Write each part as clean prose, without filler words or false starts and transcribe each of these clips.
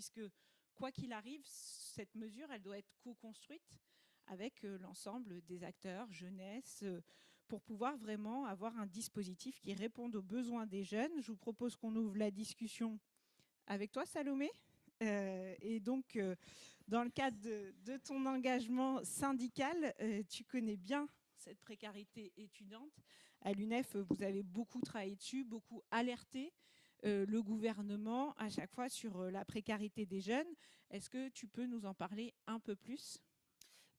puisque quoi qu'il arrive, cette mesure, elle doit être co-construite avec l'ensemble des acteurs, jeunesse, pour pouvoir vraiment avoir un dispositif qui réponde aux besoins des jeunes. Je vous propose qu'on ouvre la discussion avec toi, Salomé. Et donc, dans le cadre de ton engagement syndical, tu connais bien cette précarité étudiante. À l'UNEF, vous avez beaucoup travaillé dessus, beaucoup alerté le gouvernement à chaque fois sur la précarité des jeunes. Est-ce que tu peux nous en parler un peu plus ?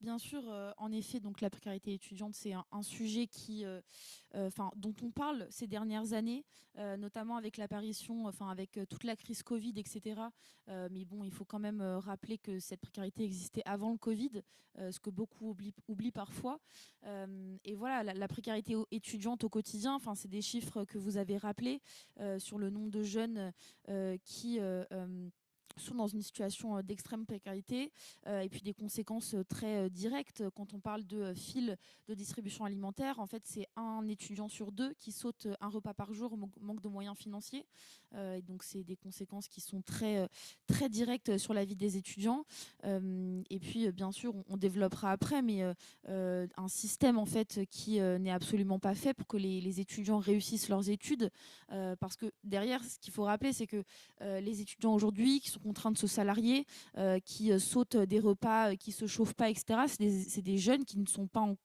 Bien sûr, en effet, donc la précarité étudiante, c'est un sujet dont on parle ces dernières années, notamment avec l'apparition, avec toute la crise Covid, etc. Mais bon, il faut quand même rappeler que cette précarité existait avant le Covid, ce que beaucoup oublient parfois. Et voilà, la précarité étudiante au quotidien, c'est des chiffres que vous avez rappelés sur le nombre de jeunes qui sont dans une situation d'extrême précarité et puis des conséquences très directes. Quand on parle de fil de distribution alimentaire, en fait, c'est un étudiant sur deux qui saute un repas par jour, manque de moyens financiers. Et donc, c'est des conséquences qui sont très directes sur la vie des étudiants. Et puis, bien sûr, on développera après, mais un système en fait qui n'est absolument pas fait pour que les étudiants réussissent leurs études. Parce que derrière, ce qu'il faut rappeler, c'est que les étudiants aujourd'hui qui sont contraints de se salarier, qui sautent des repas, qui se chauffent pas, etc. C'est des jeunes qui ne sont pas en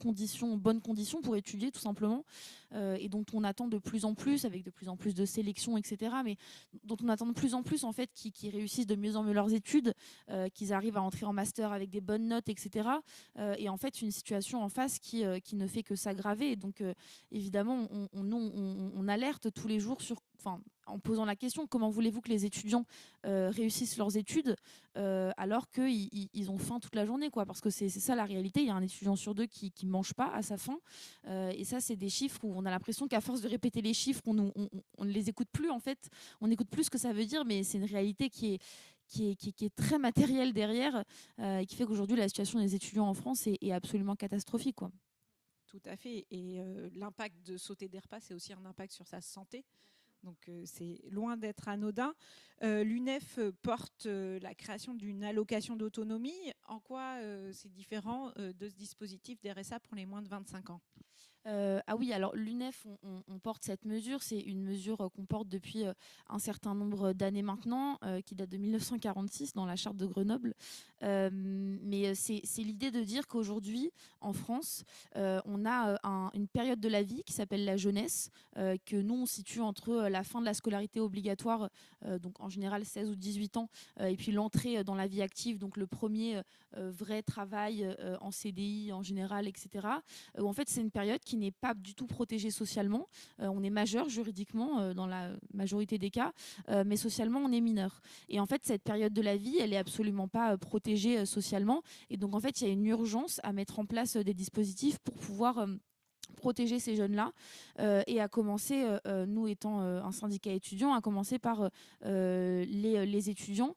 bonnes conditions pour étudier tout simplement, et dont on attend de plus en plus, avec de plus en plus de sélections, etc. Mais dont on attend de plus en plus en fait, qui réussissent de mieux en mieux leurs études, qu'ils arrivent à entrer en master avec des bonnes notes, etc. Et en fait une situation en face qui ne fait que s'aggraver. Et donc évidemment on alerte tous les jours en posant la question comment voulez-vous que les étudiants réussissent leurs études alors qu'ils ont faim toute la journée, quoi. Parce que c'est ça la réalité. Il y a un étudiant sur deux qui ne mange pas à sa faim. Et ça, c'est des chiffres où on a l'impression qu'à force de répéter les chiffres, on ne les écoute plus, en fait. On n'écoute plus ce que ça veut dire, mais c'est une réalité qui est très matérielle derrière et qui fait qu'aujourd'hui, la situation des étudiants en France est absolument catastrophique, quoi. Tout à fait. Et l'impact de sauter des repas, c'est aussi un impact sur sa santé. Donc c'est loin d'être anodin. L'UNEF porte la création d'une allocation d'autonomie. En quoi c'est différent de ce dispositif d'RSA pour les moins de 25 ans ? Ah oui, alors l'UNEF, on porte cette mesure. C'est une mesure qu'on porte depuis un certain nombre d'années maintenant, qui date de 1946 dans la charte de Grenoble. Mais c'est l'idée de dire qu'aujourd'hui, en France, on a une période de la vie qui s'appelle la jeunesse, que nous, on situe entre la fin de la scolarité obligatoire, donc en général 16 ou 18 ans, et puis l'entrée dans la vie active, donc le premier vrai travail en CDI en général, etc. Où en fait, c'est une période qui n'est pas du tout protégée socialement. On est majeur juridiquement dans la majorité des cas, mais socialement, on est mineur. Et en fait, cette période de la vie, elle est absolument pas protégée socialement. Et donc, en fait, il y a une urgence à mettre en place des dispositifs pour pouvoir protéger ces jeunes-là, et à commencer, nous étant un syndicat étudiant, à commencer par les étudiants.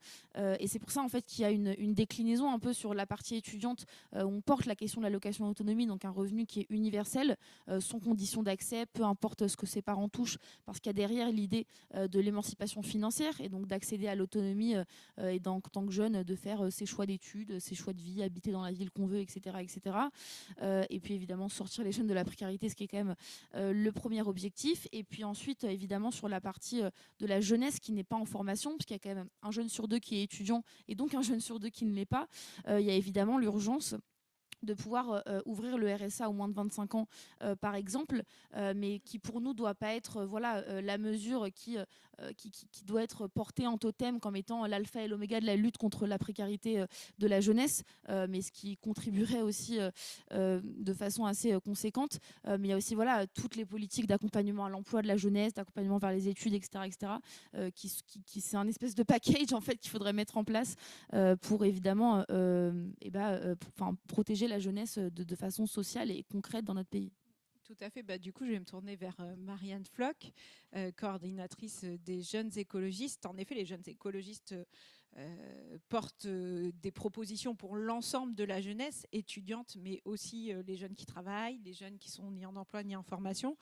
Et c'est pour ça en fait qu'il y a une déclinaison un peu sur la partie étudiante. On porte la question de l'allocation d'autonomie, donc un revenu qui est universel, sans condition d'accès, peu importe ce que ses parents touchent, parce qu'il y a derrière l'idée de l'émancipation financière et donc d'accéder à l'autonomie, et en tant que jeune de faire ses choix d'études, ses choix de vie, habiter dans la ville qu'on veut, etc. etc. Et puis évidemment sortir les jeunes de la précarité, ce qui est quand même le premier objectif. Et puis ensuite, évidemment, sur la partie de la jeunesse qui n'est pas en formation, parce qu'il y a quand même un jeune sur deux qui est étudiant et donc un jeune sur deux qui ne l'est pas, il y a évidemment l'urgence de pouvoir ouvrir le RSA aux moins de 25 ans, par exemple, mais qui pour nous doit pas être la mesure qui doit être portée en totem comme étant l'alpha et l'oméga de la lutte contre la précarité de la jeunesse, mais ce qui contribuerait aussi de façon assez conséquente. Mais il y a aussi toutes les politiques d'accompagnement à l'emploi de la jeunesse, d'accompagnement vers les études, etc., etc., c'est un espèce de package en fait qu'il faudrait mettre en place pour évidemment protéger la jeunesse de façon sociale et concrète dans notre pays. Tout à fait. Du coup, je vais me tourner vers Marianne Floch, coordinatrice des jeunes écologistes. En effet, les jeunes écologistes portent des propositions pour l'ensemble de la jeunesse étudiante, mais aussi les jeunes qui travaillent, les jeunes qui sont ni en emploi ni en formation.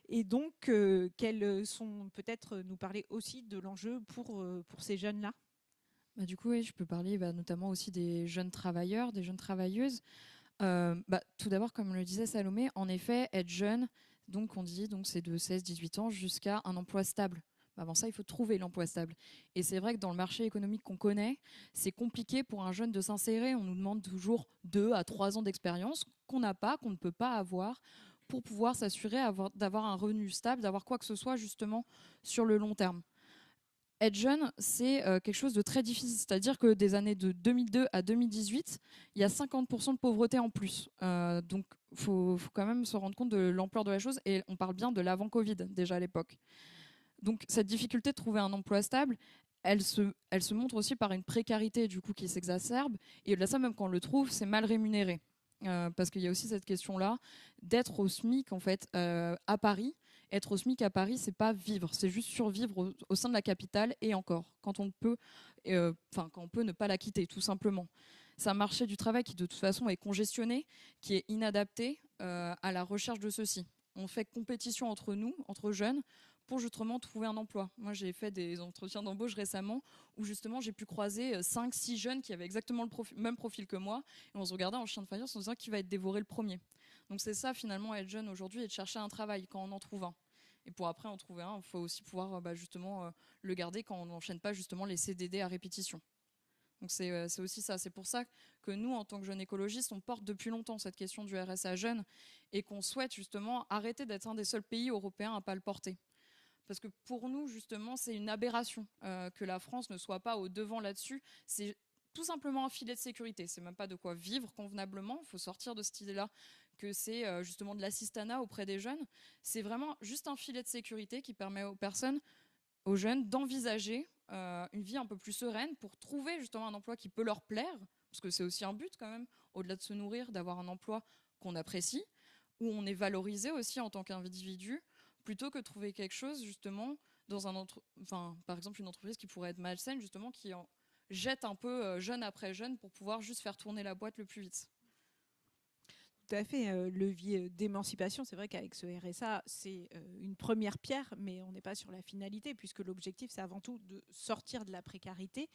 Et donc, quels sont, peut-être nous parler aussi de l'enjeu pour ces jeunes-là ? Du coup, oui, je peux parler notamment aussi des jeunes travailleurs, des jeunes travailleuses. Tout d'abord, comme le disait Salomé, en effet, être jeune, donc on dit donc c'est de 16-18 ans jusqu'à un emploi stable. Avant ça, il faut trouver l'emploi stable. Et c'est vrai que dans le marché économique qu'on connaît, c'est compliqué pour un jeune de s'insérer. On nous demande toujours 2 à 3 ans d'expérience qu'on n'a pas, qu'on ne peut pas avoir pour pouvoir s'assurer d'avoir un revenu stable, d'avoir quoi que ce soit justement sur le long terme. Être jeune, c'est quelque chose de très difficile. C'est-à-dire que des années de 2002 à 2018, il y a 50% de pauvreté en plus. Donc, il faut quand même se rendre compte de l'ampleur de la chose. Et on parle bien de l'avant-Covid, déjà à l'époque. Donc, cette difficulté de trouver un emploi stable, elle se montre aussi par une précarité du coup, qui s'exacerbe. Et au-delà de ça, même quand on le trouve, c'est mal rémunéré. Parce qu'il y a aussi cette question-là d'être au SMIC en fait, à Paris. Être au SMIC à Paris, c'est pas vivre, c'est juste survivre au sein de la capitale et encore, quand on peut ne pas la quitter, tout simplement. C'est un marché du travail qui de toute façon est congestionné, qui est inadapté à la recherche de ceci. On fait compétition entre nous, entre jeunes, pour justement trouver un emploi. Moi, j'ai fait des entretiens d'embauche récemment où justement j'ai pu croiser 5-6 jeunes qui avaient exactement le même profil que moi et on se regardait en chien de faïence en se disant qui va être dévoré le premier. Donc c'est ça finalement être jeune aujourd'hui et de chercher un travail quand on en trouve un. Et pour après en trouver un, il faut aussi pouvoir le garder quand on n'enchaîne pas justement les CDD à répétition. Donc c'est aussi ça. C'est pour ça que nous, en tant que jeunes écologistes, on porte depuis longtemps cette question du RSA jeune et qu'on souhaite justement arrêter d'être un des seuls pays européens à ne pas le porter. Parce que pour nous, justement, c'est une aberration que la France ne soit pas au devant là-dessus. C'est tout simplement un filet de sécurité. C'est même pas de quoi vivre convenablement. Il faut sortir de cette idée-là que c'est justement de l'assistanat auprès des jeunes. C'est vraiment juste un filet de sécurité qui permet aux personnes, aux jeunes, d'envisager une vie un peu plus sereine pour trouver justement un emploi qui peut leur plaire. Parce que c'est aussi un but quand même, au-delà de se nourrir, d'avoir un emploi qu'on apprécie, où on est valorisé aussi en tant qu'individu, plutôt que de trouver quelque chose justement dans par exemple une entreprise qui pourrait être malsaine justement qui en jette un peu jeune après jeune pour pouvoir juste faire tourner la boîte le plus vite. Tout à fait, levier d'émancipation. C'est vrai qu'avec ce RSA, c'est une première pierre, mais on n'est pas sur la finalité, puisque l'objectif, c'est avant tout de sortir de la précarité.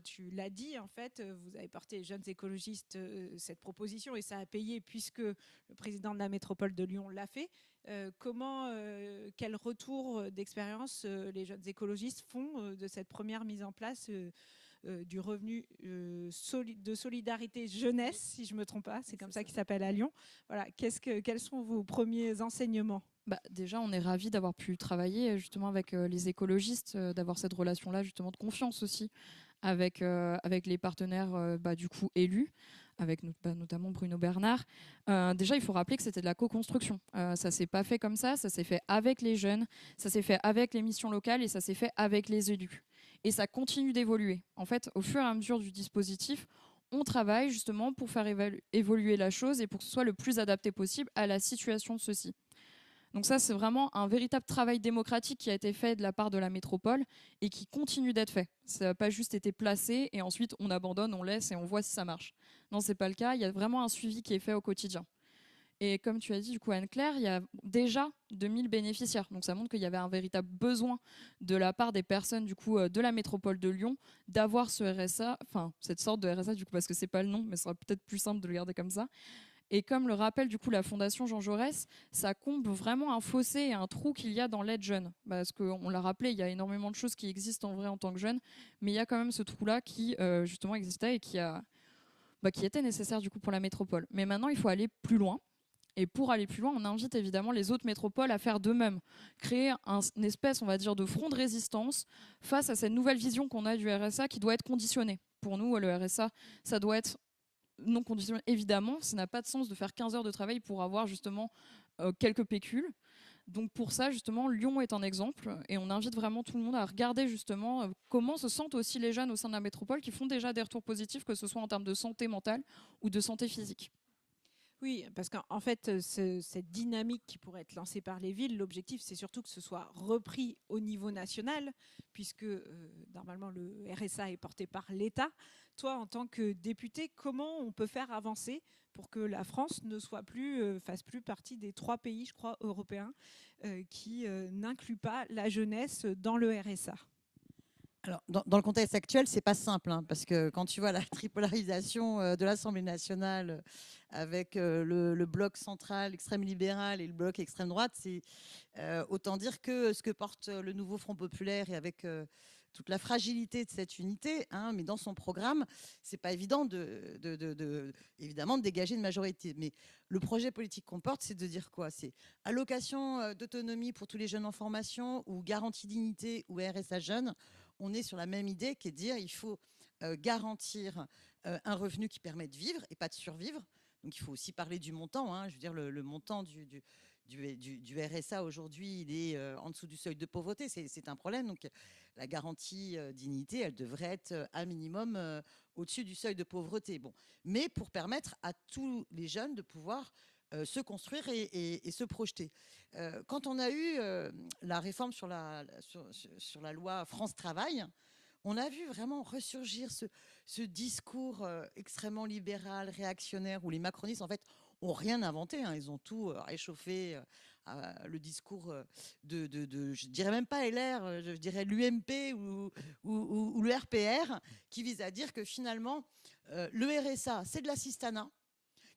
Tu l'as dit, en fait, vous avez porté, jeunes écologistes, cette proposition, et ça a payé, puisque le président de la métropole de Lyon l'a fait. Quel retour d'expérience les jeunes écologistes font de cette première mise en place du revenu de solidarité jeunesse, si je ne me trompe pas, c'est comme ça qu'il s'appelle à Lyon. Voilà, quels sont vos premiers enseignements ? Déjà, on est ravis d'avoir pu travailler justement avec les écologistes, d'avoir cette relation-là justement de confiance aussi avec les partenaires du coup élus, avec notamment Bruno Bernard. Déjà, il faut rappeler que c'était de la co-construction. Ça s'est pas fait comme ça s'est fait avec les jeunes, ça s'est fait avec les missions locales et ça s'est fait avec les élus. Et ça continue d'évoluer. En fait, au fur et à mesure du dispositif, on travaille justement pour faire évoluer la chose et pour que ce soit le plus adapté possible à la situation de ceux-ci. Donc ça, c'est vraiment un véritable travail démocratique qui a été fait de la part de la métropole et qui continue d'être fait. Ça n'a pas juste été placé et ensuite on abandonne, on laisse et on voit si ça marche. Non, c'est pas le cas. Il y a vraiment un suivi qui est fait au quotidien. Et comme tu as dit, du coup, Anne-Claire, il y a déjà 2000 bénéficiaires. Donc ça montre qu'il y avait un véritable besoin de la part des personnes du coup, de la métropole de Lyon d'avoir ce RSA, enfin cette sorte de RSA du coup parce que c'est pas le nom, mais ce sera peut-être plus simple de le garder comme ça. Et comme le rappelle du coup la Fondation Jean Jaurès, ça comble vraiment un fossé et un trou qu'il y a dans l'aide jeune. Parce qu'on l'a rappelé, il y a énormément de choses qui existent en vrai en tant que jeune, mais il y a quand même ce trou-là qui justement existait et qui était nécessaire du coup pour la métropole. Mais maintenant, il faut aller plus loin. Et pour aller plus loin, on invite évidemment les autres métropoles à faire d'eux-mêmes, créer une espèce, on va dire, de front de résistance face à cette nouvelle vision qu'on a du RSA qui doit être conditionnée. Pour nous, le RSA, ça doit être non conditionné. Évidemment, ça n'a pas de sens de faire 15 heures de travail pour avoir justement quelques pécules. Donc pour ça, justement, Lyon est un exemple et on invite vraiment tout le monde à regarder justement comment se sentent aussi les jeunes au sein de la métropole qui font déjà des retours positifs, que ce soit en termes de santé mentale ou de santé physique. Oui, parce qu'en fait, cette dynamique qui pourrait être lancée par les villes, l'objectif, c'est surtout que ce soit repris au niveau national, puisque normalement le RSA est porté par l'État. Toi, en tant que député, comment on peut faire avancer pour que la France ne soit plus, fasse plus partie des 3 pays, je crois, européens qui n'incluent pas la jeunesse dans le RSA ? Alors, dans le contexte actuel, c'est pas simple, hein, parce que quand tu vois la tripolarisation de l'Assemblée nationale avec le bloc central extrême libéral et le bloc extrême droite, c'est autant dire que ce que porte le nouveau Front populaire et avec toute la fragilité de cette unité, hein, mais dans son programme, c'est pas évident évidemment de dégager une majorité. Mais le projet politique qu'on porte, c'est de dire quoi? C'est allocation d'autonomie pour tous les jeunes en formation ou garantie dignité ou RSA jeunes. On est sur la même idée qui est de dire il faut garantir un revenu qui permet de vivre et pas de survivre. Donc il faut aussi parler du montant. Hein. Je veux dire, le montant du RSA aujourd'hui, il est en dessous du seuil de pauvreté. C'est un problème. Donc la garantie dignité, elle devrait être à minimum au-dessus du seuil de pauvreté. Bon. Mais pour permettre à tous les jeunes de pouvoir se construire et se projeter. Quand on a eu la réforme sur la loi France Travail, on a vu vraiment ressurgir ce discours extrêmement libéral, réactionnaire, où les macronistes, en fait, ont rien inventé. Hein. Ils ont tout réchauffé. Le discours je dirais même pas LR, je dirais l'UMP ou le RPR, qui vise à dire que finalement, le RSA, c'est de l'assistanat.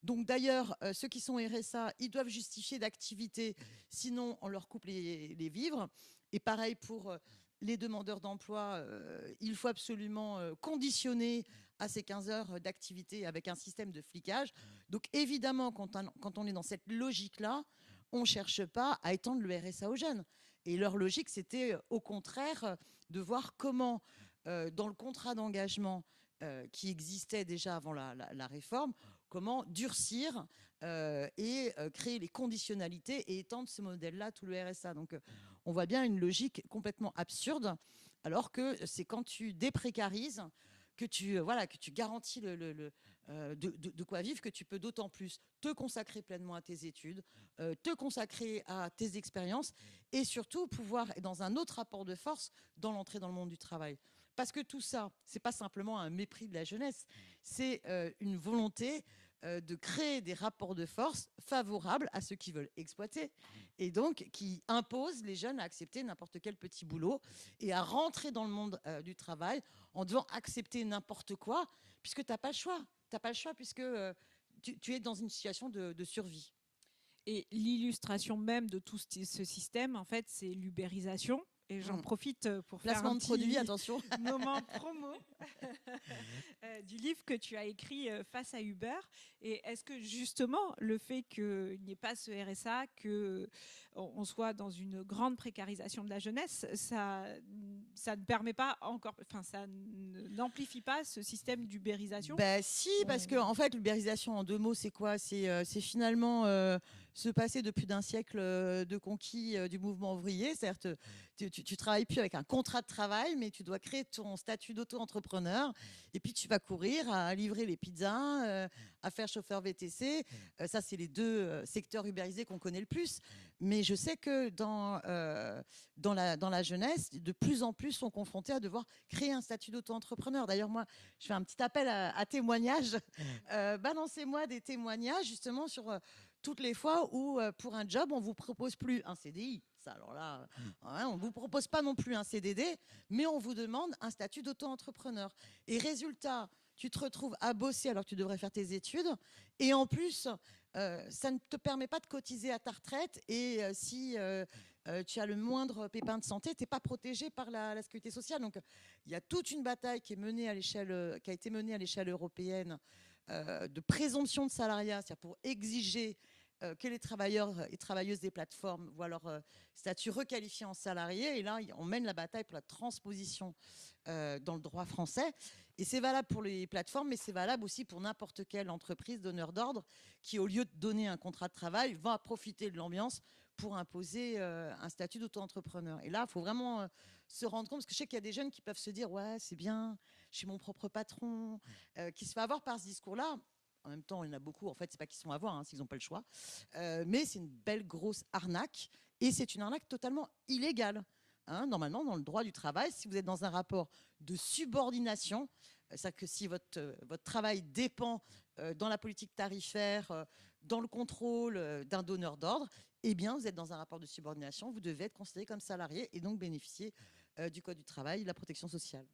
Donc d'ailleurs, ceux qui sont RSA, ils doivent justifier d'activité, sinon on leur coupe les vivres. Et pareil pour les demandeurs d'emploi, il faut absolument conditionner à ces 15 heures d'activité avec un système de flicage. Donc évidemment, quand on est dans cette logique-là, on ne cherche pas à étendre le RSA aux jeunes. Et leur logique, c'était au contraire de voir comment, dans le contrat d'engagement qui existait déjà avant la réforme, comment durcir et créer les conditionnalités et étendre ce modèle-là à tout le RSA. Donc on voit bien une logique complètement absurde, alors que c'est quand tu déprécarises que tu garantis de quoi vivre, que tu peux d'autant plus te consacrer pleinement à tes études, te consacrer à tes expériences et surtout pouvoir être dans un autre rapport de force dans l'entrée dans le monde du travail. Parce que tout ça, c'est pas simplement un mépris de la jeunesse, c'est une volonté de créer des rapports de force favorables à ceux qui veulent exploiter et donc qui imposent les jeunes à accepter n'importe quel petit boulot et à rentrer dans le monde du travail en devant accepter n'importe quoi puisque tu n'as pas le choix. Tu n'as pas le choix puisque tu es dans une situation de survie. Et l'illustration même de tout ce système, en fait, c'est l'ubérisation. Et j'en profite pour Placement faire un de produit, petit attention. moment promo du livre que tu as écrit Face à Uber. Et est-ce que justement le fait qu'il n'y ait pas ce RSA, qu'on soit dans une grande précarisation de la jeunesse, ça ne permet pas encore, enfin ça n'amplifie pas ce système d'ubérisation? Ben si, parce que en fait, l'ubérisation en 2 mots, c'est quoi? C'est finalement se passer de plus d'un siècle de conquis du mouvement ouvrier. C'est-à-dire tu travailles plus avec un contrat de travail, mais tu dois créer ton statut d'auto-entrepreneur. Et puis tu vas courir à livrer les pizzas, à faire chauffeur VTC. Ça, c'est les 2 secteurs ubérisés qu'on connaît le plus. Mais je sais que dans la jeunesse, de plus en plus sont confrontés à devoir créer un statut d'auto-entrepreneur. D'ailleurs, moi, je fais un petit appel à témoignages. Balancez-moi des témoignages justement sur toutes les fois où, pour un job, on ne vous propose plus un CDI. Ça, alors là, hein, on ne vous propose pas non plus un CDD, mais on vous demande un statut d'auto-entrepreneur. Et résultat, tu te retrouves à bosser alors que tu devrais faire tes études. Et en plus, ça ne te permet pas de cotiser à ta retraite. Et si tu as le moindre pépin de santé, tu n'es pas protégé par la sécurité sociale. Donc, il y a toute une bataille qui a été menée à l'échelle européenne de présomption de salariat, c'est-à-dire pour exiger que les travailleurs et travailleuses des plateformes voient leur statut requalifié en salarié. Et là, on mène la bataille pour la transposition dans le droit français. Et c'est valable pour les plateformes, mais c'est valable aussi pour n'importe quelle entreprise donneur d'ordre qui, au lieu de donner un contrat de travail, va profiter de l'ambiance pour imposer un statut d'auto-entrepreneur. Et là, il faut vraiment se rendre compte, parce que je sais qu'il y a des jeunes qui peuvent se dire « ouais, c'est bien, je suis mon propre patron », qui se fait avoir par ce discours-là. En même temps, il y en a beaucoup, en fait, c'est pas qu'ils sont à voir, hein, s'ils n'ont pas le choix. Mais c'est une belle grosse arnaque, et c'est une arnaque totalement illégale. Hein, normalement, dans le droit du travail, si vous êtes dans un rapport de subordination, c'est-à-dire que si votre travail dépend dans la politique tarifaire, dans le contrôle d'un donneur d'ordre, eh bien, vous êtes dans un rapport de subordination, vous devez être considéré comme salarié et donc bénéficier du Code du travail, de la protection sociale.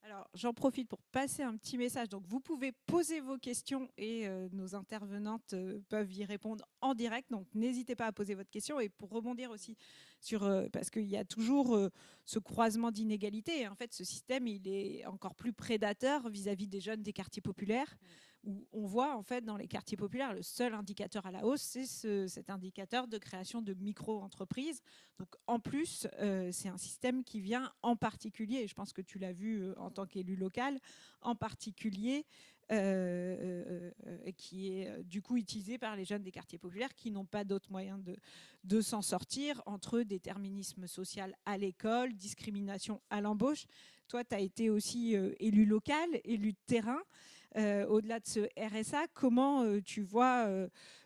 Alors, j'en profite pour passer un petit message. Donc, vous pouvez poser vos questions et nos intervenantes peuvent y répondre en direct. Donc, n'hésitez pas à poser votre question. Et pour rebondir aussi sur, parce qu'il y a toujours ce croisement d'inégalités. En fait, ce système, il est encore plus prédateur vis-à-vis des jeunes des quartiers populaires, où on voit en fait dans les quartiers populaires, le seul indicateur à la hausse, c'est cet indicateur de création de micro-entreprises. Donc en plus, c'est un système qui vient en particulier, et je pense que tu l'as vu en tant qu'élu local, en particulier qui est du coup utilisé par les jeunes des quartiers populaires qui n'ont pas d'autres moyens de s'en sortir, entre déterminisme social à l'école, discrimination à l'embauche. Toi, tu as été aussi élu local, élu de terrain. Au-delà de ce RSA, comment tu vois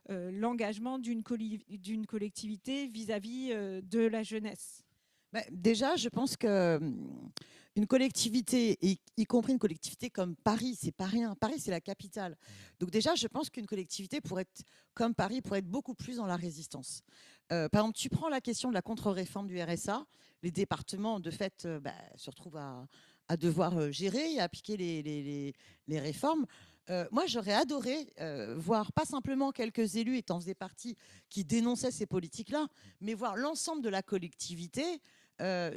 l'engagement d'une collectivité vis-à-vis de la jeunesse? Déjà, je pense que une collectivité, y compris une collectivité comme Paris, c'est pas rien. Paris, c'est la capitale. Donc déjà, je pense qu'une collectivité pourrait être comme Paris, pourrait être beaucoup plus dans la résistance. Par exemple, tu prends la question de la contre-réforme du RSA. Les départements, de fait, se retrouvent à devoir gérer et appliquer les réformes. Moi, j'aurais adoré voir pas simplement quelques élus, et t'en faisais partie, qui dénonçaient ces politiques-là, mais voir l'ensemble de la collectivité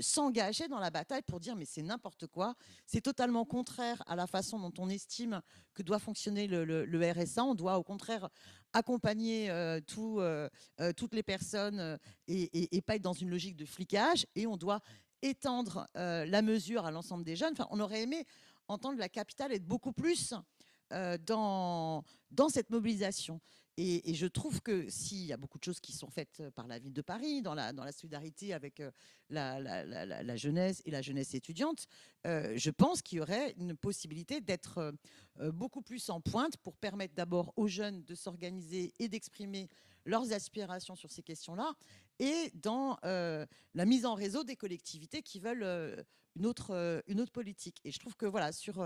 s'engager dans la bataille pour dire mais c'est n'importe quoi, c'est totalement contraire à la façon dont on estime que doit fonctionner le RSA. On doit au contraire accompagner toutes les personnes et pas être dans une logique de flicage, et on doit étendre la mesure à l'ensemble des jeunes. Enfin, on aurait aimé entendre la capitale être beaucoup plus dans cette mobilisation. Et je trouve que s'il y a beaucoup de choses qui sont faites par la ville de Paris, dans la solidarité avec la jeunesse et la jeunesse étudiante, je pense qu'il y aurait une possibilité d'être beaucoup plus en pointe pour permettre d'abord aux jeunes de s'organiser et d'exprimer leurs aspirations sur ces questions-là, et dans la mise en réseau des collectivités qui veulent une autre politique. Et je trouve que voilà, sur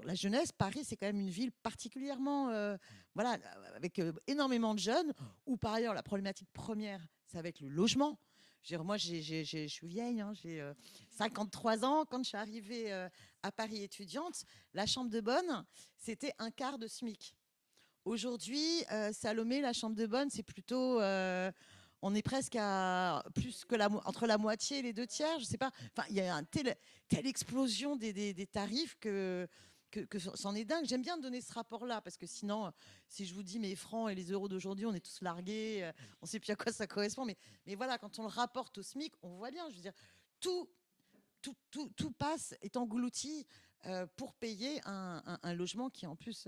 la jeunesse, Paris, c'est quand même une ville particulièrement, avec énormément de jeunes, où par ailleurs, la problématique première, ça va être le logement. Moi, je suis vieille, hein, j'ai 53 ans. Quand je suis arrivée à Paris étudiante, la chambre de bonne, c'était un quart de SMIC. Aujourd'hui, Salomé, la chambre de bonne, c'est plutôt... on est presque à plus que entre la moitié et les 2 tiers, je sais pas. Enfin, il y a telle explosion des tarifs que c'en est dingue. J'aime bien donner ce rapport-là, parce que sinon, si je vous dis mes francs et les euros d'aujourd'hui, on est tous largués, on ne sait plus à quoi ça correspond. Mais voilà, quand on le rapporte au SMIC, on voit bien. Je veux dire, tout passe, est englouti pour payer un logement qui, en plus,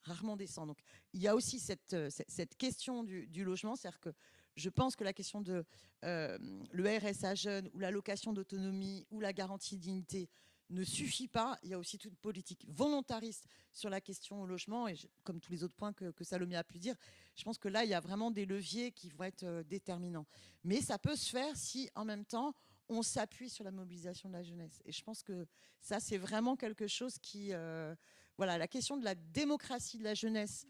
rarement descend. Donc, il y a aussi cette question du logement, c'est-à-dire que je pense que la question de le RSA jeune, ou l'allocation d'autonomie, ou la garantie de dignité ne suffit pas. Il y a aussi toute une politique volontariste sur la question au logement, et comme tous les autres points que Salomé a pu dire, je pense que là, il y a vraiment des leviers qui vont être déterminants. Mais ça peut se faire si, en même temps, on s'appuie sur la mobilisation de la jeunesse. Et je pense que ça, c'est vraiment quelque chose qui... voilà, la question de la démocratie de la jeunesse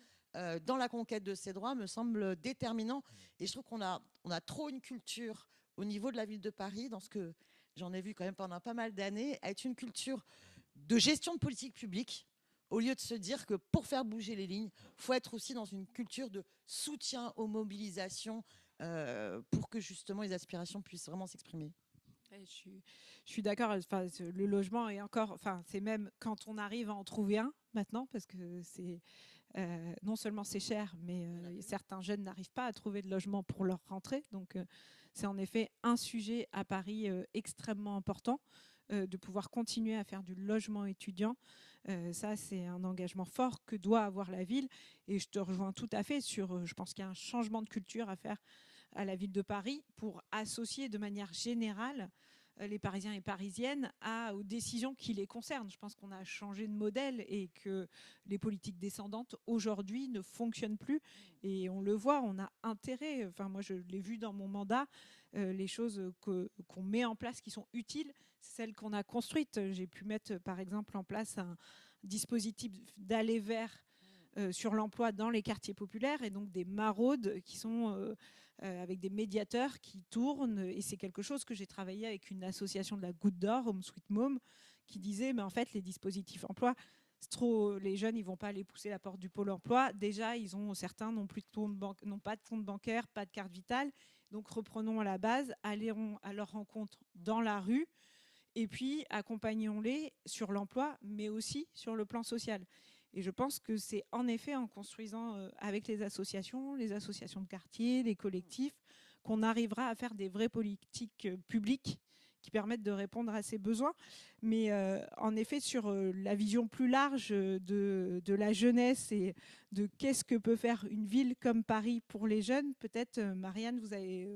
dans la conquête de ces droits me semble déterminant. Et je trouve qu'on a trop une culture au niveau de la ville de Paris, dans ce que j'en ai vu quand même pendant pas mal d'années, être une culture de gestion de politique publique, au lieu de se dire que pour faire bouger les lignes, il faut être aussi dans une culture de soutien aux mobilisations pour que justement les aspirations puissent vraiment s'exprimer. Je suis d'accord. Enfin, le logement est encore, enfin, c'est même quand on arrive à en trouver un maintenant, parce que c'est non seulement c'est cher, mais certains jeunes n'arrivent pas à trouver de logement pour leur rentrée. Donc, c'est en effet un sujet à Paris extrêmement important, de pouvoir continuer à faire du logement étudiant. Ça, c'est un engagement fort que doit avoir la ville. Et je te rejoins tout à fait sur, je pense qu'il y a un changement de culture à faire à la ville de Paris pour associer de manière générale les Parisiens et Parisiennes aux décisions qui les concernent. Je pense qu'on a changé de modèle et que les politiques descendantes aujourd'hui ne fonctionnent plus. Et on le voit, on a intérêt, enfin moi je l'ai vu dans mon mandat, les choses qu'on met en place qui sont utiles, c'est celles qu'on a construites. J'ai pu mettre par exemple en place un dispositif d'aller vers sur l'emploi dans les quartiers populaires, et donc des maraudes qui sont avec des médiateurs qui tournent. Et c'est quelque chose que j'ai travaillé avec une association de la Goutte d'Or, Home Sweet Mom, qui disait mais en fait les dispositifs emploi, c'est trop, les jeunes ils vont pas aller pousser la porte du pôle emploi. Déjà certains n'ont plus de compte n'ont pas de compte bancaire, pas de carte vitale. Donc reprenons à la base, allons à leur rencontre dans la rue. Et puis, accompagnons-les sur l'emploi, mais aussi sur le plan social. Et je pense que c'est en effet en construisant avec les associations de quartier, les collectifs, qu'on arrivera à faire des vraies politiques publiques qui permettent de répondre à ces besoins. Mais en effet, sur la vision plus large de la jeunesse et de qu'est-ce que peut faire une ville comme Paris pour les jeunes, peut-être, Marianne, vous avez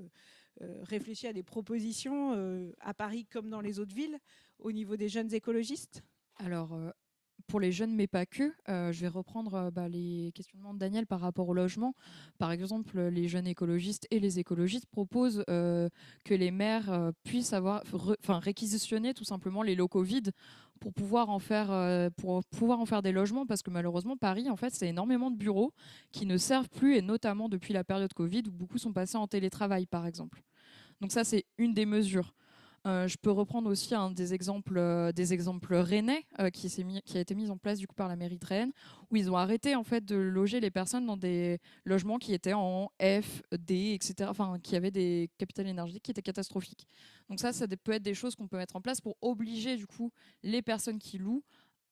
réfléchi à des propositions à Paris comme dans les autres villes au niveau des jeunes écologistes? Alors, pour les jeunes, mais pas que, je vais reprendre les questionnements de Daniel par rapport au logement. Par exemple, les jeunes écologistes et les écologistes proposent que les maires puissent réquisitionner tout simplement les locaux vides pour pouvoir en faire des logements, parce que malheureusement, Paris, en fait, c'est énormément de bureaux qui ne servent plus, et notamment depuis la période Covid, où beaucoup sont passés en télétravail, par exemple. Donc ça, c'est une des mesures. Je peux reprendre aussi des exemples rennais qui a été mis en place du coup par la mairie de Rennes, où ils ont arrêté en fait de loger les personnes dans des logements qui étaient en F, D, etc. Enfin, qui avaient des capitales énergétiques qui étaient catastrophiques. Donc ça peut être des choses qu'on peut mettre en place pour obliger du coup les personnes qui louent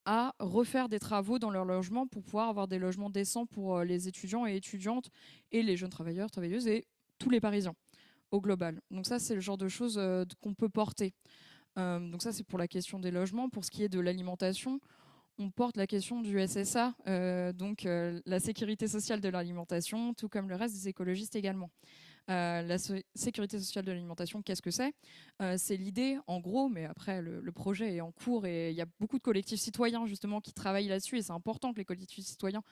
à refaire des travaux dans leur logement pour pouvoir avoir des logements décents pour les étudiants et étudiantes et les jeunes travailleurs, travailleuses et tous les Parisiens au global. Donc ça, c'est le genre de choses qu'on peut porter. Donc ça, c'est pour la question des logements. Pour ce qui est de l'alimentation, on porte la question du SSA, la sécurité sociale de l'alimentation, tout comme le reste des écologistes également. La sécurité sociale de l'alimentation, qu'est-ce que c'est? C'est l'idée, en gros, mais après le projet est en cours et il y a beaucoup de collectifs citoyens justement qui travaillent là-dessus, et c'est important que les collectifs citoyens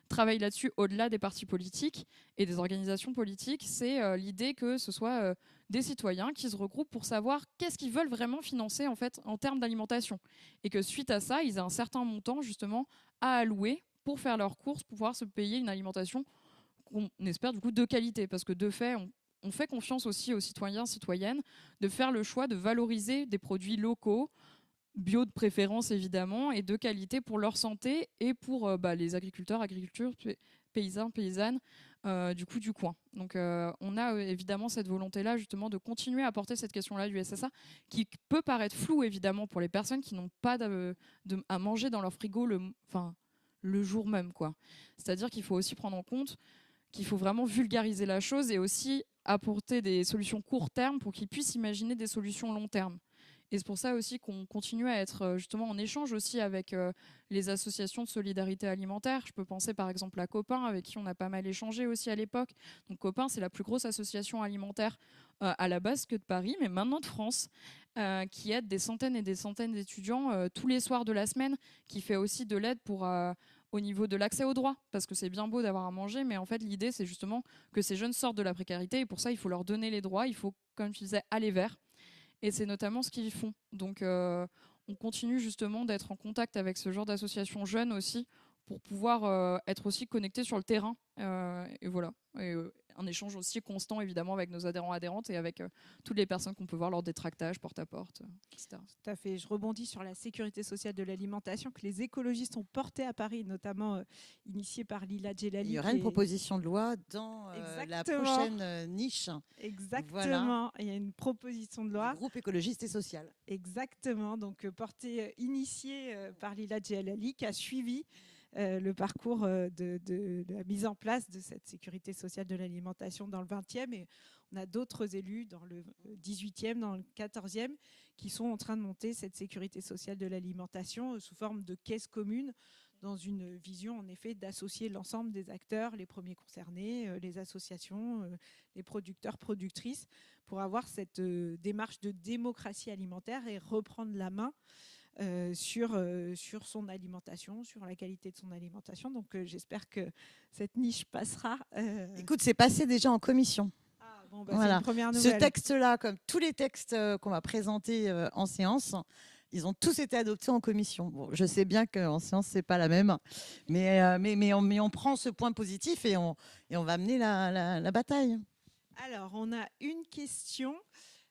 travaille là-dessus au-delà des partis politiques et des organisations politiques. C'est l'idée que ce soit des citoyens qui se regroupent pour savoir qu'est-ce qu'ils veulent vraiment financer en fait en termes d'alimentation, et que suite à ça, ils aient un certain montant justement à allouer pour faire leurs courses, pour pouvoir se payer une alimentation qu'on espère du coup de qualité, parce que de fait, on fait confiance aussi aux citoyens, citoyennes, de faire le choix de valoriser des produits locaux, bio de préférence évidemment, et de qualité pour leur santé et pour les agriculteurs, paysans, paysannes du coin. Donc on a évidemment cette volonté-là justement de continuer à porter cette question-là du SSA, qui peut paraître floue évidemment pour les personnes qui n'ont pas à manger dans leur frigo le jour même, quoi. C'est-à-dire qu'il faut aussi prendre en compte qu'il faut vraiment vulgariser la chose et aussi apporter des solutions court terme pour qu'ils puissent imaginer des solutions long terme. Et c'est pour ça aussi qu'on continue à être justement en échange aussi avec les associations de solidarité alimentaire. Je peux penser par exemple à Copain, avec qui on a pas mal échangé aussi à l'époque. Donc Copain, c'est la plus grosse association alimentaire à la base que de Paris, mais maintenant de France, qui aide des centaines et des centaines d'étudiants tous les soirs de la semaine, qui fait aussi de l'aide pour au niveau de l'accès aux droits, parce que c'est bien beau d'avoir à manger, mais en fait l'idée c'est justement que ces jeunes sortent de la précarité, et pour ça il faut leur donner les droits, il faut, comme tu disais, aller vers. Et c'est notamment ce qu'ils font. Donc on continue justement d'être en contact avec ce genre d'associations jeunes aussi, pour pouvoir être aussi connectés sur le terrain. Et voilà. Et, un échange aussi constant évidemment avec nos adhérents, adhérentes, et avec toutes les personnes qu'on peut voir lors des tractages porte à porte, etc. Tout à fait. Je rebondis sur la sécurité sociale de l'alimentation que les écologistes ont portée à Paris, notamment initiée par Lila Djellali. Il y aura une proposition de loi dans la prochaine niche. Exactement. Voilà. Il y a une proposition de loi. Du groupe écologiste et social. Exactement. Donc initiée par Lila Djellali, qui a suivi le parcours de la mise en place de cette sécurité sociale de l'alimentation dans le 20e. Et on a d'autres élus dans le 18e, dans le 14e, qui sont en train de monter cette sécurité sociale de l'alimentation sous forme de caisse commune, dans une vision en effet d'associer l'ensemble des acteurs, les premiers concernés, les associations, les producteurs, productrices, pour avoir cette démarche de démocratie alimentaire et reprendre la main sur son alimentation, sur la qualité de son alimentation. Donc j'espère que cette niche passera. Écoute, c'est passé déjà en commission. Ah, bon, voilà. C'est une première nouvelle. Ce texte-là, comme tous les textes qu'on va présenter en séance, Ils ont tous été adoptés en commission. Bon, je sais bien qu'en séance, c'est pas la même, mais on prend ce point positif et on va mener la bataille. Alors, on a une question.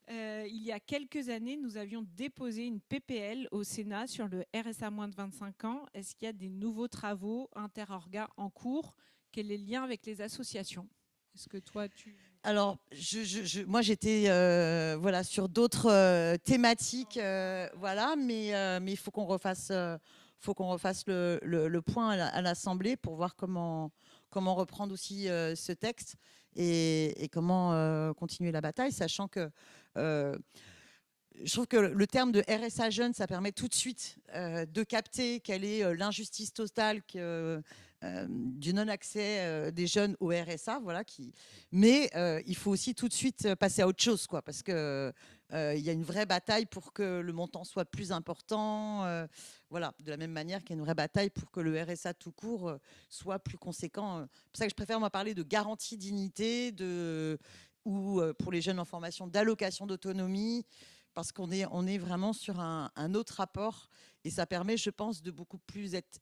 Il y a quelques années, nous avions déposé une PPL au Sénat sur le RSA moins de 25 ans. Est-ce qu'il y a des nouveaux travaux interorgas en cours? Quel est le lien avec les associations? Est-ce que toi, tu... Alors, moi, j'étais voilà, sur d'autres thématiques, voilà, mais il faut qu'on refasse, le point à l'Assemblée pour voir comment reprendre aussi ce texte et comment continuer la bataille, sachant que je trouve que le terme de RSA jeune, ça permet tout de suite de capter quelle est l'injustice totale du non-accès des jeunes au RSA. Voilà, mais il faut aussi tout de suite passer à autre chose, quoi, parce qu'il y a une vraie bataille pour que le montant soit plus important. Voilà, de la même manière qu'il y a une vraie bataille pour que le RSA tout court soit plus conséquent. C'est pour ça que je préfère parler de garantie dignité, ou pour les jeunes en formation d'allocation d'autonomie, parce qu'on est vraiment sur un autre rapport et ça permet, je pense, de beaucoup plus être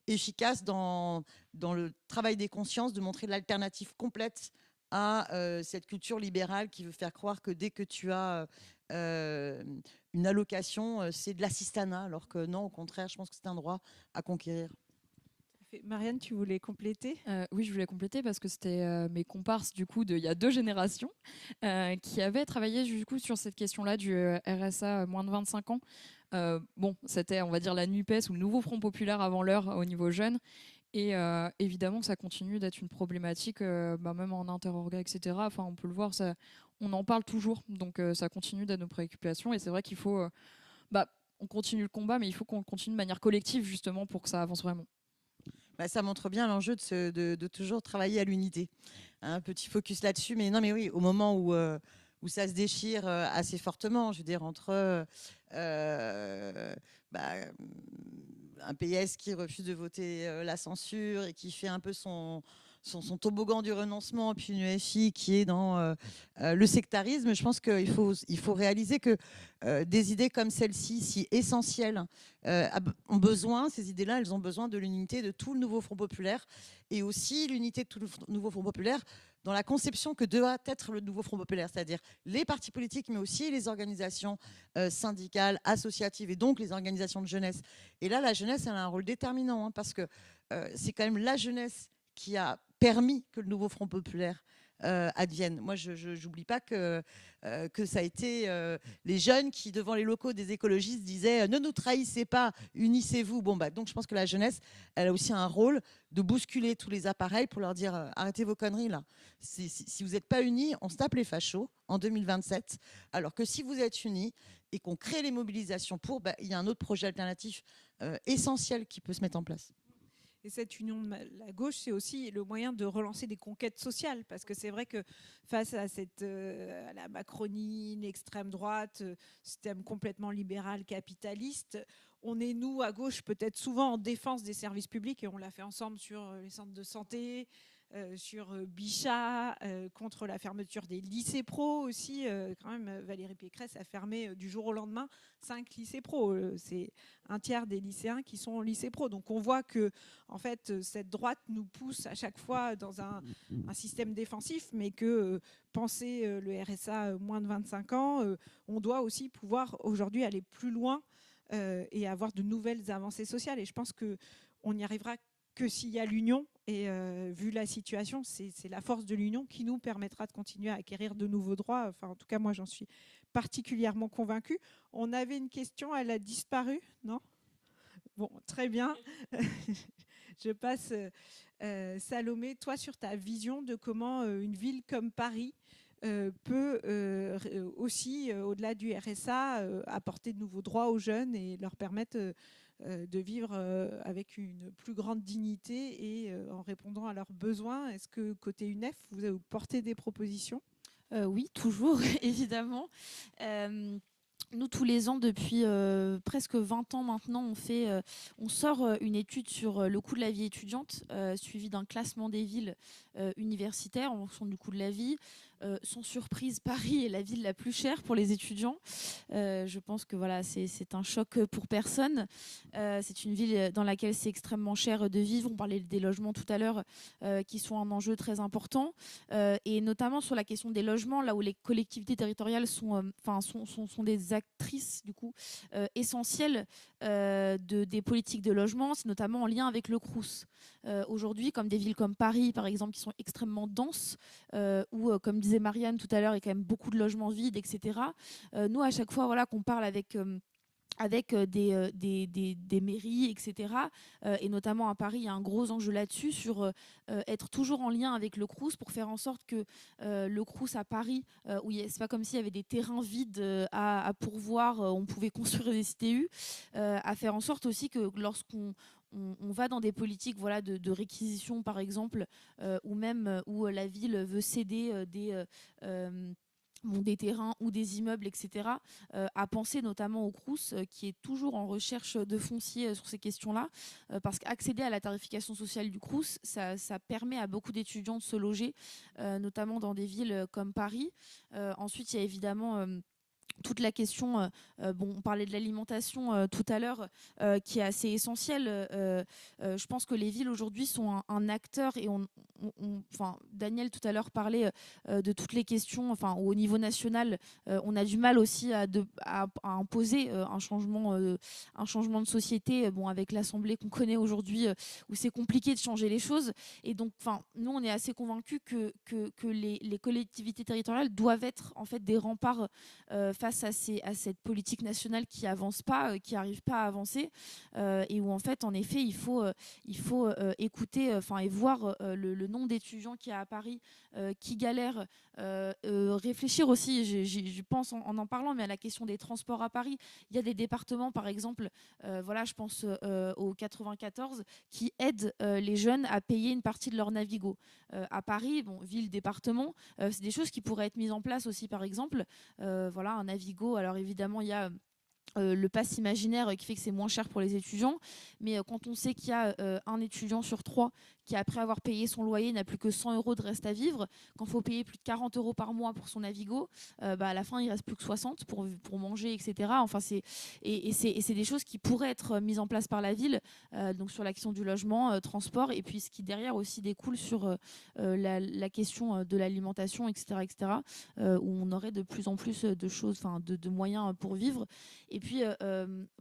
efficace dans le travail des consciences, de montrer l'alternative complète à cette culture libérale qui veut faire croire que dès que tu as une allocation, c'est de l'assistanat, alors que non, au contraire, je pense que c'est un droit à conquérir. Marianne, tu voulais compléter? Oui, je voulais compléter parce que c'était mes comparses du coup il y a 2 générations qui avaient travaillé du coup sur cette question-là du RSA moins de 25 ans. Bon, c'était on va dire la NUPES ou le nouveau Front populaire avant l'heure au niveau jeune. Et évidemment, ça continue d'être une problématique, même en interorga, etc. Enfin, on peut le voir, on en parle toujours, donc ça continue d'être nos préoccupations. Et c'est vrai qu'il faut, on continue le combat, mais il faut qu'on continue de manière collective justement pour que ça avance vraiment. Ça montre bien l'enjeu de toujours travailler à l'unité. Un petit focus là-dessus, mais non, mais oui, au moment où ça se déchire assez fortement, je veux dire, entre un PS qui refuse de voter la censure et qui fait un peu son toboggan du renoncement, puis une UFI qui est dans le sectarisme. Je pense qu'il faut réaliser que des idées comme celle-ci, si essentielles, ont besoin, ces idées-là, elles ont besoin de l'unité de tout le nouveau Front populaire et aussi l'unité de tout le nouveau Front populaire dans la conception que doit être le nouveau Front populaire, c'est-à-dire les partis politiques, mais aussi les organisations syndicales, associatives et donc les organisations de jeunesse. Et là, la jeunesse, elle a un rôle déterminant, hein, parce que c'est quand même la jeunesse qui a permis que le nouveau Front populaire advienne. Moi, je n'oublie pas que ça a été les jeunes qui, devant les locaux des écologistes, disaient ne nous trahissez pas, unissez-vous. Bon, donc je pense que la jeunesse, elle a aussi un rôle de bousculer tous les appareils pour leur dire arrêtez vos conneries là. Si vous n'êtes pas unis, on se tape les fachos en 2027. Alors que si vous êtes unis et qu'on crée les mobilisations il y a un autre projet alternatif essentiel qui peut se mettre en place. Et cette union de la gauche, c'est aussi le moyen de relancer des conquêtes sociales, parce que c'est vrai que face à à la Macronie, l'extrême droite, système complètement libéral, capitaliste, on est, nous, à gauche, peut-être souvent en défense des services publics, et on l'a fait ensemble sur les centres de santé, sur Bichat, contre la fermeture des lycées pro aussi. Quand même, Valérie Pécresse a fermé du jour au lendemain 5 lycées pro. C'est un tiers des lycéens qui sont au lycée pro. Donc on voit que en fait, cette droite nous pousse à chaque fois dans un système défensif, mais que penser le RSA moins de 25 ans, on doit aussi pouvoir aujourd'hui aller plus loin et avoir de nouvelles avancées sociales. Et je pense qu'on n'y arrivera que s'il y a l'union. Et vu la situation, c'est la force de l'union qui nous permettra de continuer à acquérir de nouveaux droits. Enfin, en tout cas, moi, j'en suis particulièrement convaincue. On avait une question, elle a disparu, non? Bon, très bien. Je passe, Salomé, toi, sur ta vision de comment une ville comme Paris peut aussi, au-delà du RSA, apporter de nouveaux droits aux jeunes et leur permettre de vivre avec une plus grande dignité et en répondant à leurs besoins. Est-ce que côté UNEF, vous portez des propositions? Oui, toujours, évidemment. Nous, tous les ans, depuis presque 20 ans maintenant, on sort une étude sur le coût de la vie étudiante, suivie d'un classement des villes universitaires en fonction du coût de la vie. sans surprise, Paris est la ville la plus chère pour les étudiants. Je pense que voilà, c'est un choc pour personne. C'est une ville dans laquelle c'est extrêmement cher de vivre. On parlait des logements tout à l'heure, qui sont un enjeu très important. Et notamment sur la question des logements, là où les collectivités territoriales sont des actrices du coup, essentielles des politiques de logement. C'est notamment en lien avec le Crous. Aujourd'hui, comme des villes comme Paris, par exemple, qui sont extrêmement denses, où, comme disait Marianne tout à l'heure, il y a quand même beaucoup de logements vides, etc. Nous, à chaque fois voilà, qu'on parle avec des mairies, etc. Et notamment à Paris, il y a un gros enjeu là-dessus, sur être toujours en lien avec le Crous pour faire en sorte que le Crous à Paris, où c'est pas comme s'il y avait des terrains vides à pourvoir, on pouvait construire des CTU, à faire en sorte aussi que lorsqu'on va dans des politiques voilà, de réquisition, par exemple, ou même où la ville veut céder des terrains ou des immeubles, etc., à penser notamment au Crous, qui est toujours en recherche de foncier sur ces questions-là, parce qu'accéder à la tarification sociale du Crous, ça permet à beaucoup d'étudiants de se loger, notamment dans des villes comme Paris. Ensuite, il y a évidemment toute la question, on parlait de l'alimentation tout à l'heure, qui est assez essentielle. Je pense que les villes aujourd'hui sont un acteur, et Daniel tout à l'heure parlait de toutes les questions. Au niveau national, on a du mal aussi à imposer un changement de société. Avec l'Assemblée qu'on connaît aujourd'hui, où c'est compliqué de changer les choses. Et donc, nous, on est assez convaincus que les collectivités territoriales doivent être en fait des remparts face à cette politique nationale qui avance pas, qui n'arrive pas à avancer, et où en fait, en effet, il faut écouter, et voir le nombre d'étudiants qu'il y a à Paris qui galèrent, réfléchir aussi, je pense en parlant, mais à la question des transports à Paris. Il y a des départements, par exemple, je pense au 94, qui aident les jeunes à payer une partie de leur Navigo. À Paris, ville, département, c'est des choses qui pourraient être mises en place aussi, par exemple. Un Navigo, alors évidemment, il y a le pass imaginaire qui fait que c'est moins cher pour les étudiants, mais quand on sait qu'il y a un étudiant sur 3 qui, après avoir payé son loyer, n'a plus que 100 € de reste à vivre, quand il faut payer plus de 40 € par mois pour son Navigo, à la fin il reste plus que 60 pour manger, etc. C'est des choses qui pourraient être mises en place par la ville, donc sur l'action du logement, transport, et puis ce qui derrière aussi découle sur la question de l'alimentation, etc., où on aurait de plus en plus de choses, de moyens pour vivre. Et puis,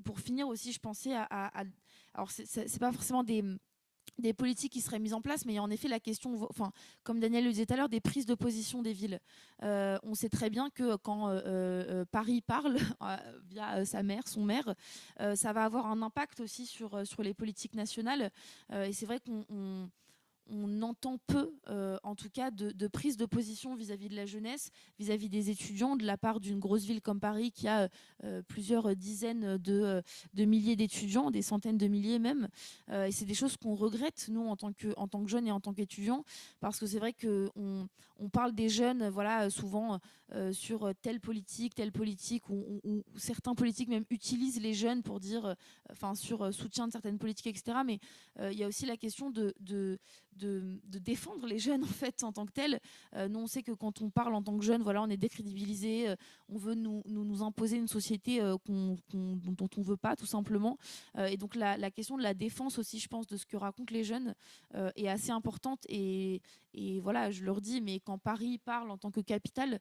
pour finir aussi, je pensais alors, c'est pas forcément des politiques qui seraient mises en place, mais il y a en effet la question, comme Daniel le disait tout à l'heure, des prises de position des villes. On sait très bien que quand Paris parle via son maire, ça va avoir un impact aussi sur les politiques nationales. Et c'est vrai qu'on entend peu, en tout cas, de prise de position vis-à-vis de la jeunesse, vis-à-vis des étudiants, de la part d'une grosse ville comme Paris qui a plusieurs dizaines de milliers d'étudiants, des centaines de milliers même. Et c'est des choses qu'on regrette, nous, en tant que jeunes et en tant qu'étudiants, parce que c'est vrai qu'on parle des jeunes, souvent sur telle politique, ou certains politiques même utilisent les jeunes pour dire, sur soutien de certaines politiques, etc. Mais il y a aussi la question de défendre les jeunes en fait en tant que tels. Nous on sait que quand on parle en tant que jeune, on est décrédibilisé, on veut nous imposer une société dont on veut pas, tout simplement. Et donc la question de la défense aussi, je pense, de ce que racontent les jeunes est assez importante. Et voilà, je leur dis, mais quand Paris parle en tant que capitale,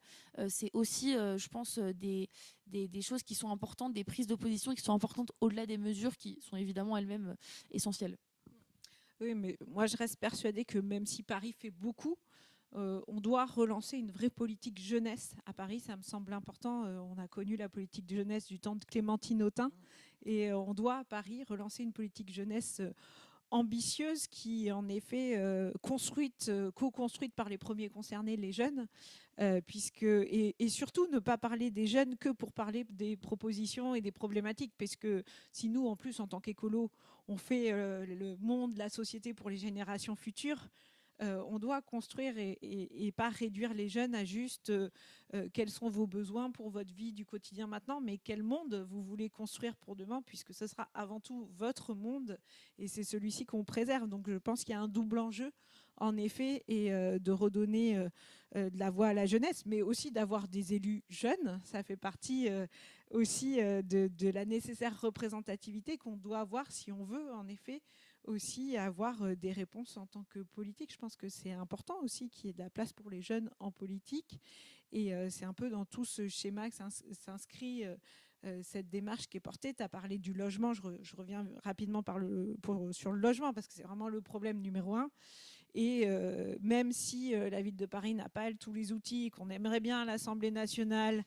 c'est aussi, je pense, des choses qui sont importantes, des prises d'opposition qui sont importantes au-delà des mesures qui sont évidemment elles-mêmes essentielles. Oui, mais moi je reste persuadée que même si Paris fait beaucoup, on doit relancer une vraie politique jeunesse à Paris. Ça me semble important. On a connu la politique de jeunesse du temps de Clémentine Autain, et on doit à Paris relancer une politique jeunesse ambitieuse qui, en effet, co-construite par les premiers concernés, les jeunes, et surtout ne pas parler des jeunes que pour parler des propositions et des problématiques, parce que si nous, en plus, en tant qu'écolo, on fait le monde, la société pour les générations futures, on doit construire et pas réduire les jeunes à juste quels sont vos besoins pour votre vie du quotidien maintenant, mais quel monde vous voulez construire pour demain, puisque ce sera avant tout votre monde et c'est celui-ci qu'on préserve. Donc je pense qu'il y a un double enjeu en effet, et de redonner de la voix à la jeunesse, mais aussi d'avoir des élus jeunes. Ça fait partie aussi de la nécessaire représentativité qu'on doit avoir si on veut, en effet, aussi avoir des réponses en tant que politique. Je pense que c'est important aussi qu'il y ait de la place pour les jeunes en politique. Et c'est un peu dans tout ce schéma que s'inscrit cette démarche qui est portée. Tu as parlé du logement. Je reviens rapidement sur le logement parce que c'est vraiment le problème numéro 1. Et même si la ville de Paris n'a pas tous les outils, qu'on aimerait bien à l'Assemblée nationale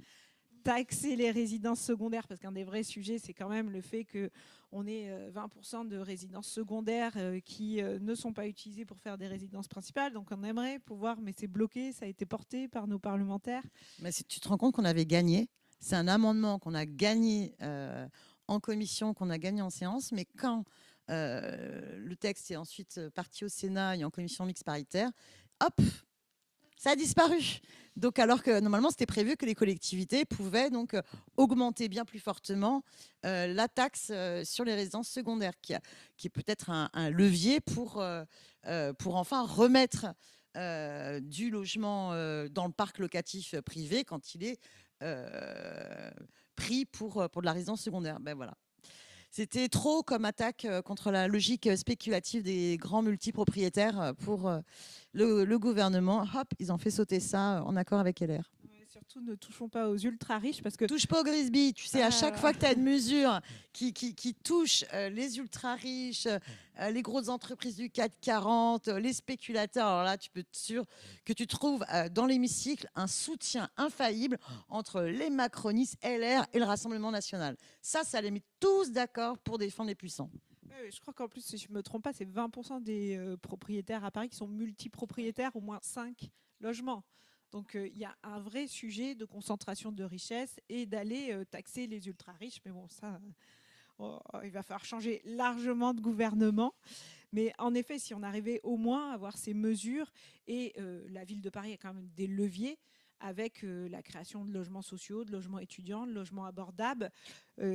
taxer les résidences secondaires, parce qu'un des vrais sujets, c'est quand même le fait qu'on ait 20% de résidences secondaires qui ne sont pas utilisées pour faire des résidences principales. Donc on aimerait pouvoir, mais c'est bloqué, ça a été porté par nos parlementaires. Mais si tu te rends compte qu'on avait gagné, c'est un amendement qu'on a gagné en commission, qu'on a gagné en séance, mais quand le texte est ensuite parti au Sénat et en commission mixte paritaire, hop, ça a disparu. Donc, alors que normalement, c'était prévu que les collectivités pouvaient donc augmenter bien plus fortement la taxe sur les résidences secondaires, qui est peut-être un levier pour enfin remettre du logement dans le parc locatif privé quand il est pris pour de la résidence secondaire. Ben voilà. C'était trop comme attaque contre la logique spéculative des grands multipropriétaires pour le gouvernement. Hop, ils ont fait sauter ça en accord avec LR. Ouais, surtout, ne touchons pas aux ultra-riches parce que... Touche pas aux Grisby. Tu sais, à chaque fois que tu as une mesure qui touche les ultra-riches, les grosses entreprises du CAC 40, les spéculateurs, alors là, tu peux être sûr que tu trouves dans l'hémicycle un soutien infaillible entre les macronistes, LR et le Rassemblement national. Ça les met tous d'accord pour défendre les puissants. Je crois qu'en plus, si je ne me trompe pas, c'est 20% des propriétaires à Paris qui sont multipropriétaires, au moins 5 logements. Donc il y a un vrai sujet de concentration de richesse et d'aller taxer les ultra-riches. Mais bon, ça, il va falloir changer largement de gouvernement. Mais en effet, si on arrivait au moins à avoir ces mesures, et la ville de Paris a quand même des leviers avec la création de logements sociaux, de logements étudiants, de logements abordables.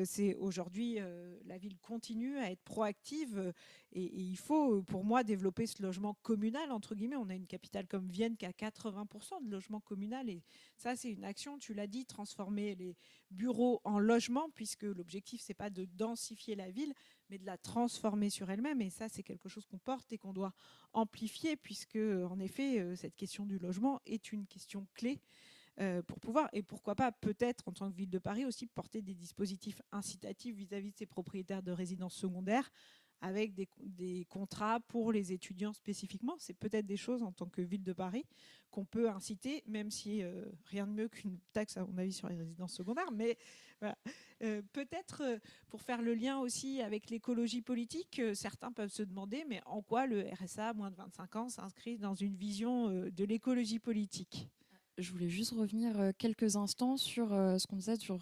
C'est aujourd'hui, la ville continue à être proactive et il faut, pour moi, développer ce logement communal, entre guillemets. On a une capitale comme Vienne qui a 80% de logement communal et ça, c'est une action, tu l'as dit, transformer les bureaux en logements, puisque l'objectif, c'est pas de densifier la ville, mais de la transformer sur elle-même. Et ça, c'est quelque chose qu'on porte et qu'on doit amplifier, puisque, en effet, cette question du logement est une question clé pour pouvoir, et pourquoi pas peut-être en tant que ville de Paris aussi, porter des dispositifs incitatifs vis-à-vis de ces propriétaires de résidences secondaires avec des contrats pour les étudiants spécifiquement. C'est peut-être des choses en tant que ville de Paris qu'on peut inciter, même si rien de mieux qu'une taxe à mon avis sur les résidences secondaires, mais voilà. Peut-être pour faire le lien aussi avec l'écologie politique, certains peuvent se demander mais en quoi le RSA moins de 25 ans s'inscrit dans une vision de l'écologie politique. Je voulais juste revenir quelques instants sur ce qu'on disait sur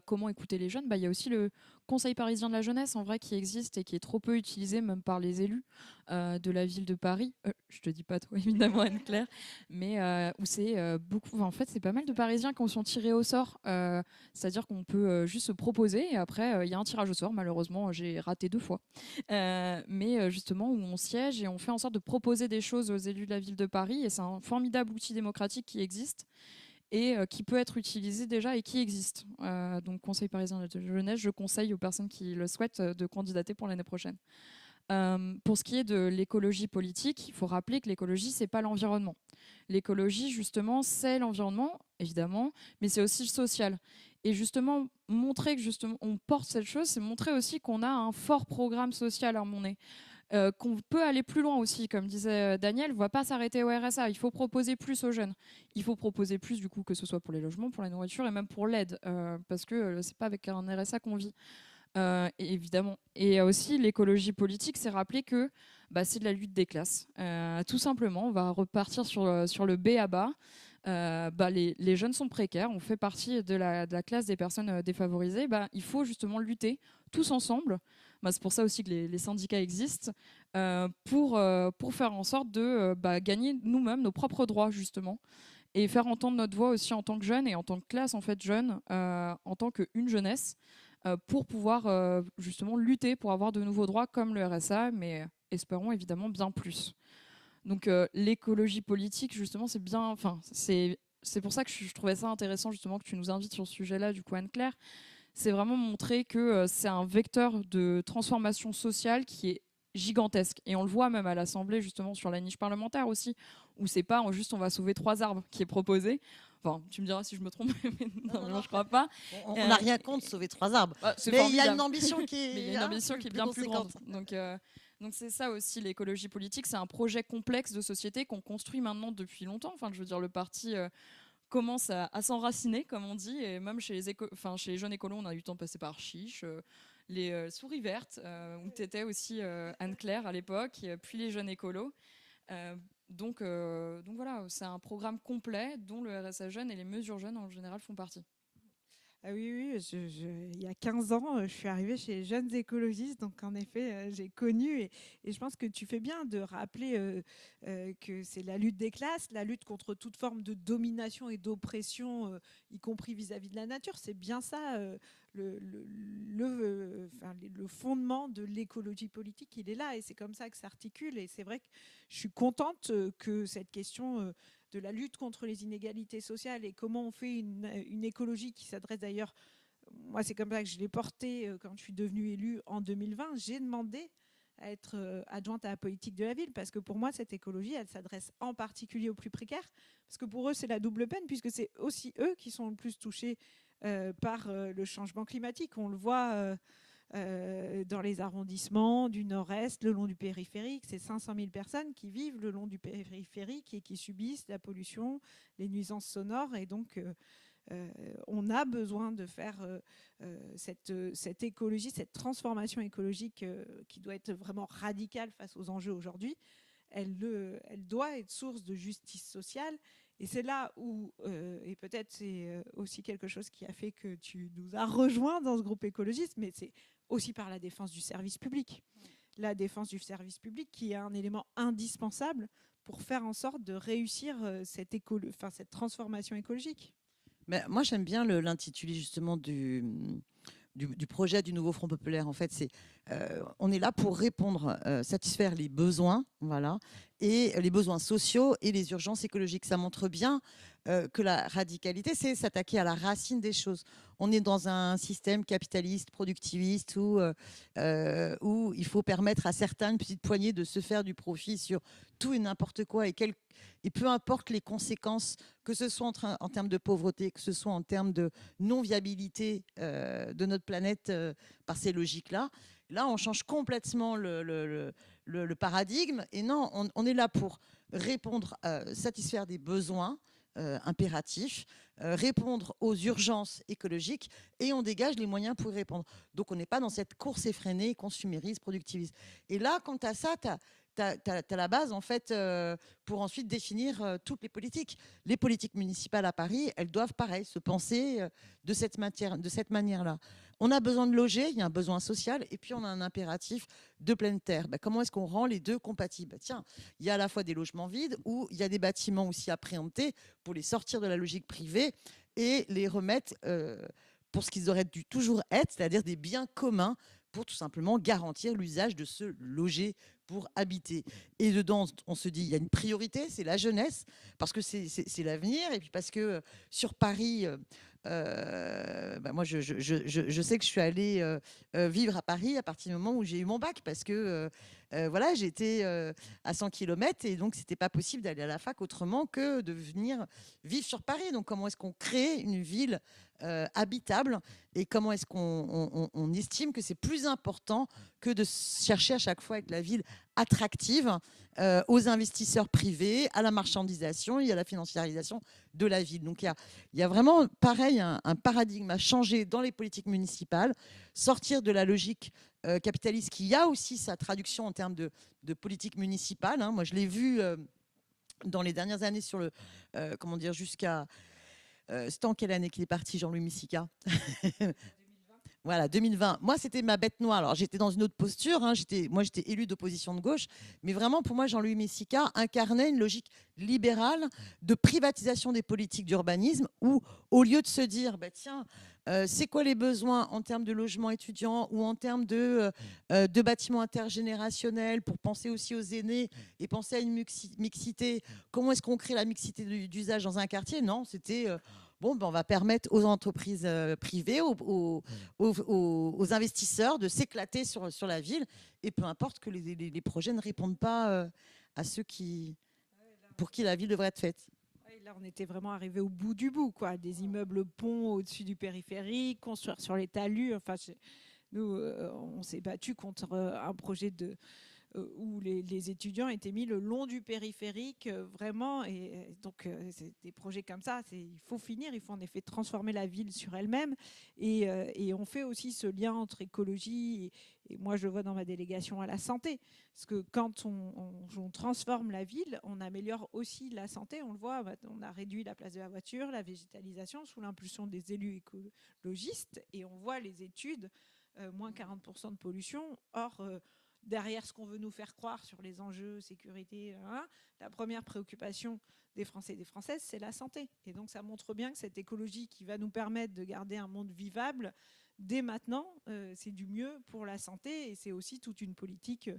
comment écouter les jeunes. Il y a aussi le Conseil parisien de la jeunesse, en vrai, qui existe et qui est trop peu utilisé, même par les élus de la ville de Paris. Je te dis pas toi, évidemment, Anne-Claire, mais où c'est beaucoup... En fait, c'est pas mal de Parisiens qui sont tirés au sort. C'est-à-dire qu'on peut juste se proposer et après, il y a un tirage au sort. Malheureusement, j'ai raté 2 fois. Mais justement, où on siège et on fait en sorte de proposer des choses aux élus de la ville de Paris. Et c'est un formidable outil démocratique qui existe et qui peut être utilisé déjà et qui existe. Donc, Conseil parisien de jeunesse, je conseille aux personnes qui le souhaitent de candidater pour l'année prochaine. Pour ce qui est de l'écologie politique, il faut rappeler que l'écologie, c'est pas l'environnement. L'écologie, justement, c'est l'environnement, évidemment, mais c'est aussi le social. Et justement, montrer que justement on porte cette chose, c'est montrer aussi qu'on a un fort programme social à mener. Qu'on peut aller plus loin aussi, comme disait Daniel, on ne va pas s'arrêter au RSA, il faut proposer plus aux jeunes. Il faut proposer plus, du coup, que ce soit pour les logements, pour la nourriture et même pour l'aide, parce que c'est pas avec un RSA qu'on vit, évidemment. Et aussi, l'écologie politique, c'est rappeler que c'est de la lutte des classes. Tout simplement, on va repartir sur le B à bas. Les jeunes sont précaires, on fait partie de la classe des personnes défavorisées. Il faut justement lutter tous ensemble. C'est pour ça aussi que les syndicats existent, pour faire en sorte de gagner nous-mêmes nos propres droits, justement, et faire entendre notre voix aussi en tant que jeunes et en tant que classe en fait jeune, en tant qu'une jeunesse, pour pouvoir justement lutter pour avoir de nouveaux droits comme le RSA, mais espérons évidemment bien plus. Donc l'écologie politique, justement, c'est bien. Enfin, c'est pour ça que je trouvais ça intéressant justement que tu nous invites sur ce sujet-là, du coup, Anne-Claire. C'est vraiment montrer que c'est un vecteur de transformation sociale qui est gigantesque. Et on le voit même à l'Assemblée, justement, sur la niche parlementaire aussi, où c'est pas juste on va sauver 3 arbres qui est proposé. Enfin, tu me diras si je me trompe, mais non, je crois pas. On n'a rien contre sauver 3 arbres. Mais il y a une ambition qui est, bien plus grande. Donc c'est ça aussi l'écologie politique, c'est un projet complexe de société qu'on construit maintenant depuis longtemps. Enfin, je veux dire, le parti commence à s'enraciner, comme on dit, et même chez les jeunes écolos, on a eu le temps de passer par Chiche, les souris vertes, où tu étais aussi Anne-Claire à l'époque, puis les jeunes écolos. Donc voilà, c'est un programme complet dont le RSA Jeunes et les mesures jeunes en général font partie. Ah oui, il y a 15 ans, je suis arrivée chez les jeunes écologistes, donc en effet, j'ai connu, et je pense que tu fais bien de rappeler que c'est la lutte des classes, la lutte contre toute forme de domination et d'oppression, y compris vis-à-vis de la nature. C'est bien ça, le fondement de l'écologie politique, il est là, et c'est comme ça que ça articule, et c'est vrai que je suis contente que cette question de la lutte contre les inégalités sociales et comment on fait une écologie qui s'adresse d'ailleurs, moi c'est comme ça que je l'ai portée quand je suis devenue élue en 2020, j'ai demandé à être adjointe à la politique de la ville, parce que pour moi cette écologie elle s'adresse en particulier aux plus précaires, parce que pour eux c'est la double peine, puisque c'est aussi eux qui sont le plus touchés par le changement climatique. On le voit dans les arrondissements du nord-est, le long du périphérique. C'est 500 000 personnes qui vivent le long du périphérique et qui subissent la pollution, les nuisances sonores. Et donc, on a besoin de faire cette écologie, cette transformation écologique qui doit être vraiment radicale face aux enjeux aujourd'hui. Elle doit être source de justice sociale. Et c'est là où, et peut-être c'est aussi quelque chose qui a fait que tu nous as rejoints dans ce groupe écologiste, mais c'est aussi par la défense du service public. La défense du service public qui est un élément indispensable pour faire en sorte de réussir cette transformation écologique. Mais moi, j'aime bien l'intitulé justement du projet du nouveau Front populaire. En fait, on est là pour répondre, satisfaire les besoins, voilà, et les besoins sociaux et les urgences écologiques. Ça montre bien que la radicalité, c'est s'attaquer à la racine des choses. On est dans un système capitaliste, productiviste, où il faut permettre à certaines petites poignées de se faire du profit sur tout et n'importe quoi, et peu importe les conséquences, que ce soit en termes de pauvreté, que ce soit en termes de non-viabilité de notre planète par ces logiques-là. Là, on change complètement le paradigme. Et non, on est là pour répondre, satisfaire des besoins impératifs, répondre aux urgences écologiques, et on dégage les moyens pour y répondre. Donc, on n'est pas dans cette course effrénée, consumériste, productiviste. Et là, quant à ça, t'as la base, en fait, pour ensuite définir toutes les politiques. Les politiques municipales à Paris, elles doivent, pareil, se penser de cette manière-là. On a besoin de loger, il y a un besoin social, et puis on a un impératif de pleine terre. Comment est-ce qu'on rend les deux compatibles ? Tiens, il y a à la fois des logements vides, où il y a des bâtiments aussi à préempter pour les sortir de la logique privée et les remettre pour ce qu'ils auraient dû toujours être, c'est-à-dire des biens communs, pour tout simplement garantir l'usage de ce loger pour habiter. Et dedans, on se dit, il y a une priorité, c'est la jeunesse, parce que c'est l'avenir, et puis parce que sur Paris, moi, je sais que je suis allée vivre à Paris à partir du moment où j'ai eu mon bac, parce que voilà, j'étais à 100 km, et donc c'était pas possible d'aller à la fac autrement que de venir vivre sur Paris. Donc comment est-ce qu'on crée une ville habitable, et comment est-ce qu'on estime que c'est plus important que de chercher à chaque fois à être la ville attractive aux investisseurs privés, à la marchandisation et à la financiarisation de la ville. Donc il y a vraiment, pareil, un paradigme à changer dans les politiques municipales, sortir de la logique capitaliste qui a aussi sa traduction en termes de politique municipale. Moi, je l'ai vu dans les dernières années sur le, comment dire, jusqu'à... c'était en quelle année qu'il est parti, Jean-Louis Missica ? Voilà, 2020. Moi, c'était ma bête noire. Alors, j'étais dans une autre posture. Moi, j'étais élue d'opposition de gauche. Mais vraiment, pour moi, Jean-Louis Missica incarnait une logique libérale de privatisation des politiques d'urbanisme, où, au lieu de se dire, tiens, c'est quoi les besoins en termes de logement étudiant ou en termes de bâtiments intergénérationnels pour penser aussi aux aînés et penser à une mixité. Comment est-ce qu'on crée la mixité d'usage dans un quartier? Non, c'était bon, ben, on va permettre aux entreprises privées, aux investisseurs de s'éclater sur la ville, et peu importe que les projets ne répondent pas à ceux pour qui la ville devrait être faite. Là, on était vraiment arrivé au bout du bout, quoi. Des immeubles ponts au-dessus du périphérique, construire sur les talus. Enfin, nous, on s'est battu contre un projet où les étudiants étaient mis le long du périphérique, vraiment. Et donc, c'est des projets comme ça. Il faut finir. Il faut en effet transformer la ville sur elle-même. Et on fait aussi ce lien entre écologie et moi, je le vois dans ma délégation à la santé. Parce que quand on transforme la ville, on améliore aussi la santé. On le voit, on a réduit la place de la voiture, la végétalisation sous l'impulsion des élus écologistes. Et on voit les études, moins 40% de pollution. Or, derrière ce qu'on veut nous faire croire sur les enjeux, sécurité, la première préoccupation des Français et des Françaises, c'est la santé. Et donc ça montre bien que cette écologie qui va nous permettre de garder un monde vivable, dès maintenant, c'est du mieux pour la santé. Et c'est aussi toute une politique,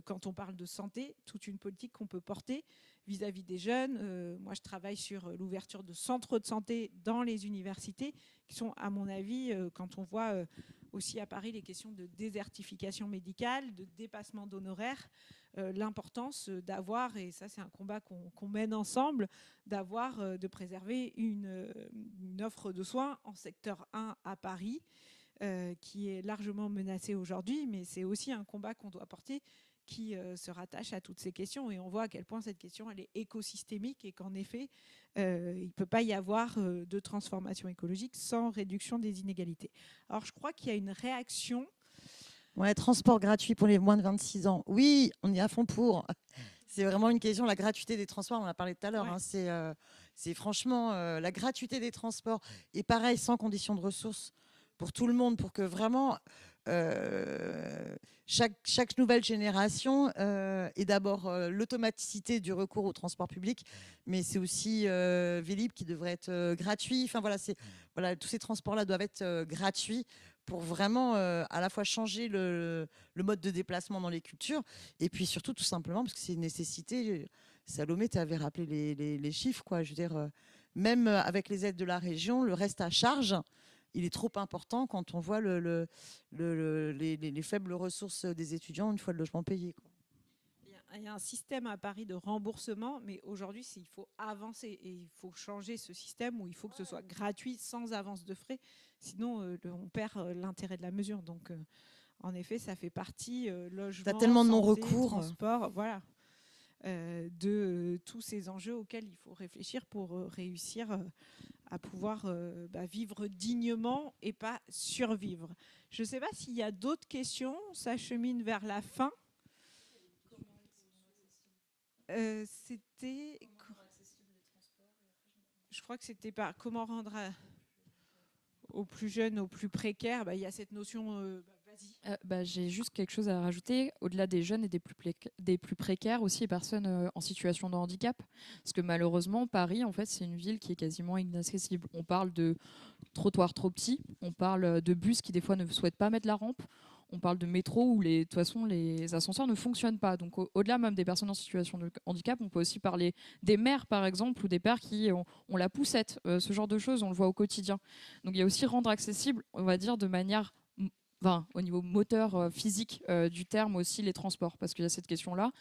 quand on parle de santé, toute une politique qu'on peut porter vis-à-vis des jeunes. Moi, je travaille sur l'ouverture de centres de santé dans les universités, qui sont, à mon avis, quand on voit aussi à Paris les questions de désertification médicale, de dépassement d'honoraires, l'importance d'avoir, et ça c'est un combat qu'on mène ensemble, de préserver une offre de soins en secteur 1 à Paris, qui est largement menacée aujourd'hui, mais c'est aussi un combat qu'on doit porter qui se rattache à toutes ces questions. Et on voit à quel point cette question elle est écosystémique et qu'en effet, il ne peut pas y avoir de transformation écologique sans réduction des inégalités. Alors je crois qu'il y a une réaction. Ouais, transport gratuit pour les moins de 26 ans. Oui, on est à fond pour. C'est vraiment une question, la gratuité des transports, on en a parlé tout à l'heure. Ouais. Hein, c'est franchement la gratuité des transports. Et pareil, sans condition de ressources pour tout le monde, pour que vraiment chaque nouvelle génération ait d'abord l'automaticité du recours au transport public, mais c'est aussi Vélib qui devrait être gratuit. Enfin voilà, tous ces transports-là doivent être gratuits pour vraiment à la fois changer le mode de déplacement dans les cultures, et puis surtout tout simplement parce que c'est une nécessité. Salomé, tu avais rappelé les chiffres, quoi. Je veux dire, même avec les aides de la région, le reste à charge, il est trop important quand on voit les faibles ressources des étudiants une fois le logement payé, quoi. Il y a un système à Paris de remboursement, mais aujourd'hui, il faut avancer et il faut changer ce système où il faut que ce soit gratuit sans avance de frais. Sinon, on perd l'intérêt de la mesure. Donc, en effet, ça fait partie logement, t'as tellement de santé, non-recours, transport, voilà, de tous ces enjeux auxquels il faut réfléchir pour réussir à pouvoir vivre dignement et pas survivre. Je ne sais pas s'il y a d'autres questions. Ça chemine vers la fin. C'était. Je crois que c'était pas comment rendre aux plus jeunes, aux plus précaires. Il y a cette notion. Vas-y. J'ai juste quelque chose à rajouter. Au-delà des jeunes et des plus précaires, aussi les personnes en situation de handicap. Parce que malheureusement, Paris, en fait, c'est une ville qui est quasiment inaccessible. On parle de trottoirs trop petits, on parle de bus qui des fois ne souhaitent pas mettre la rampe. On parle de métro où de toute façon les ascenseurs ne fonctionnent pas. Donc au-delà même des personnes en situation de handicap, on peut aussi parler des mères par exemple ou des pères qui ont la poussette. Ce genre de choses, on le voit au quotidien. Donc il y a aussi rendre accessible, on va dire de manière, au niveau moteur physique du terme aussi les transports, parce qu'il y a cette question-là.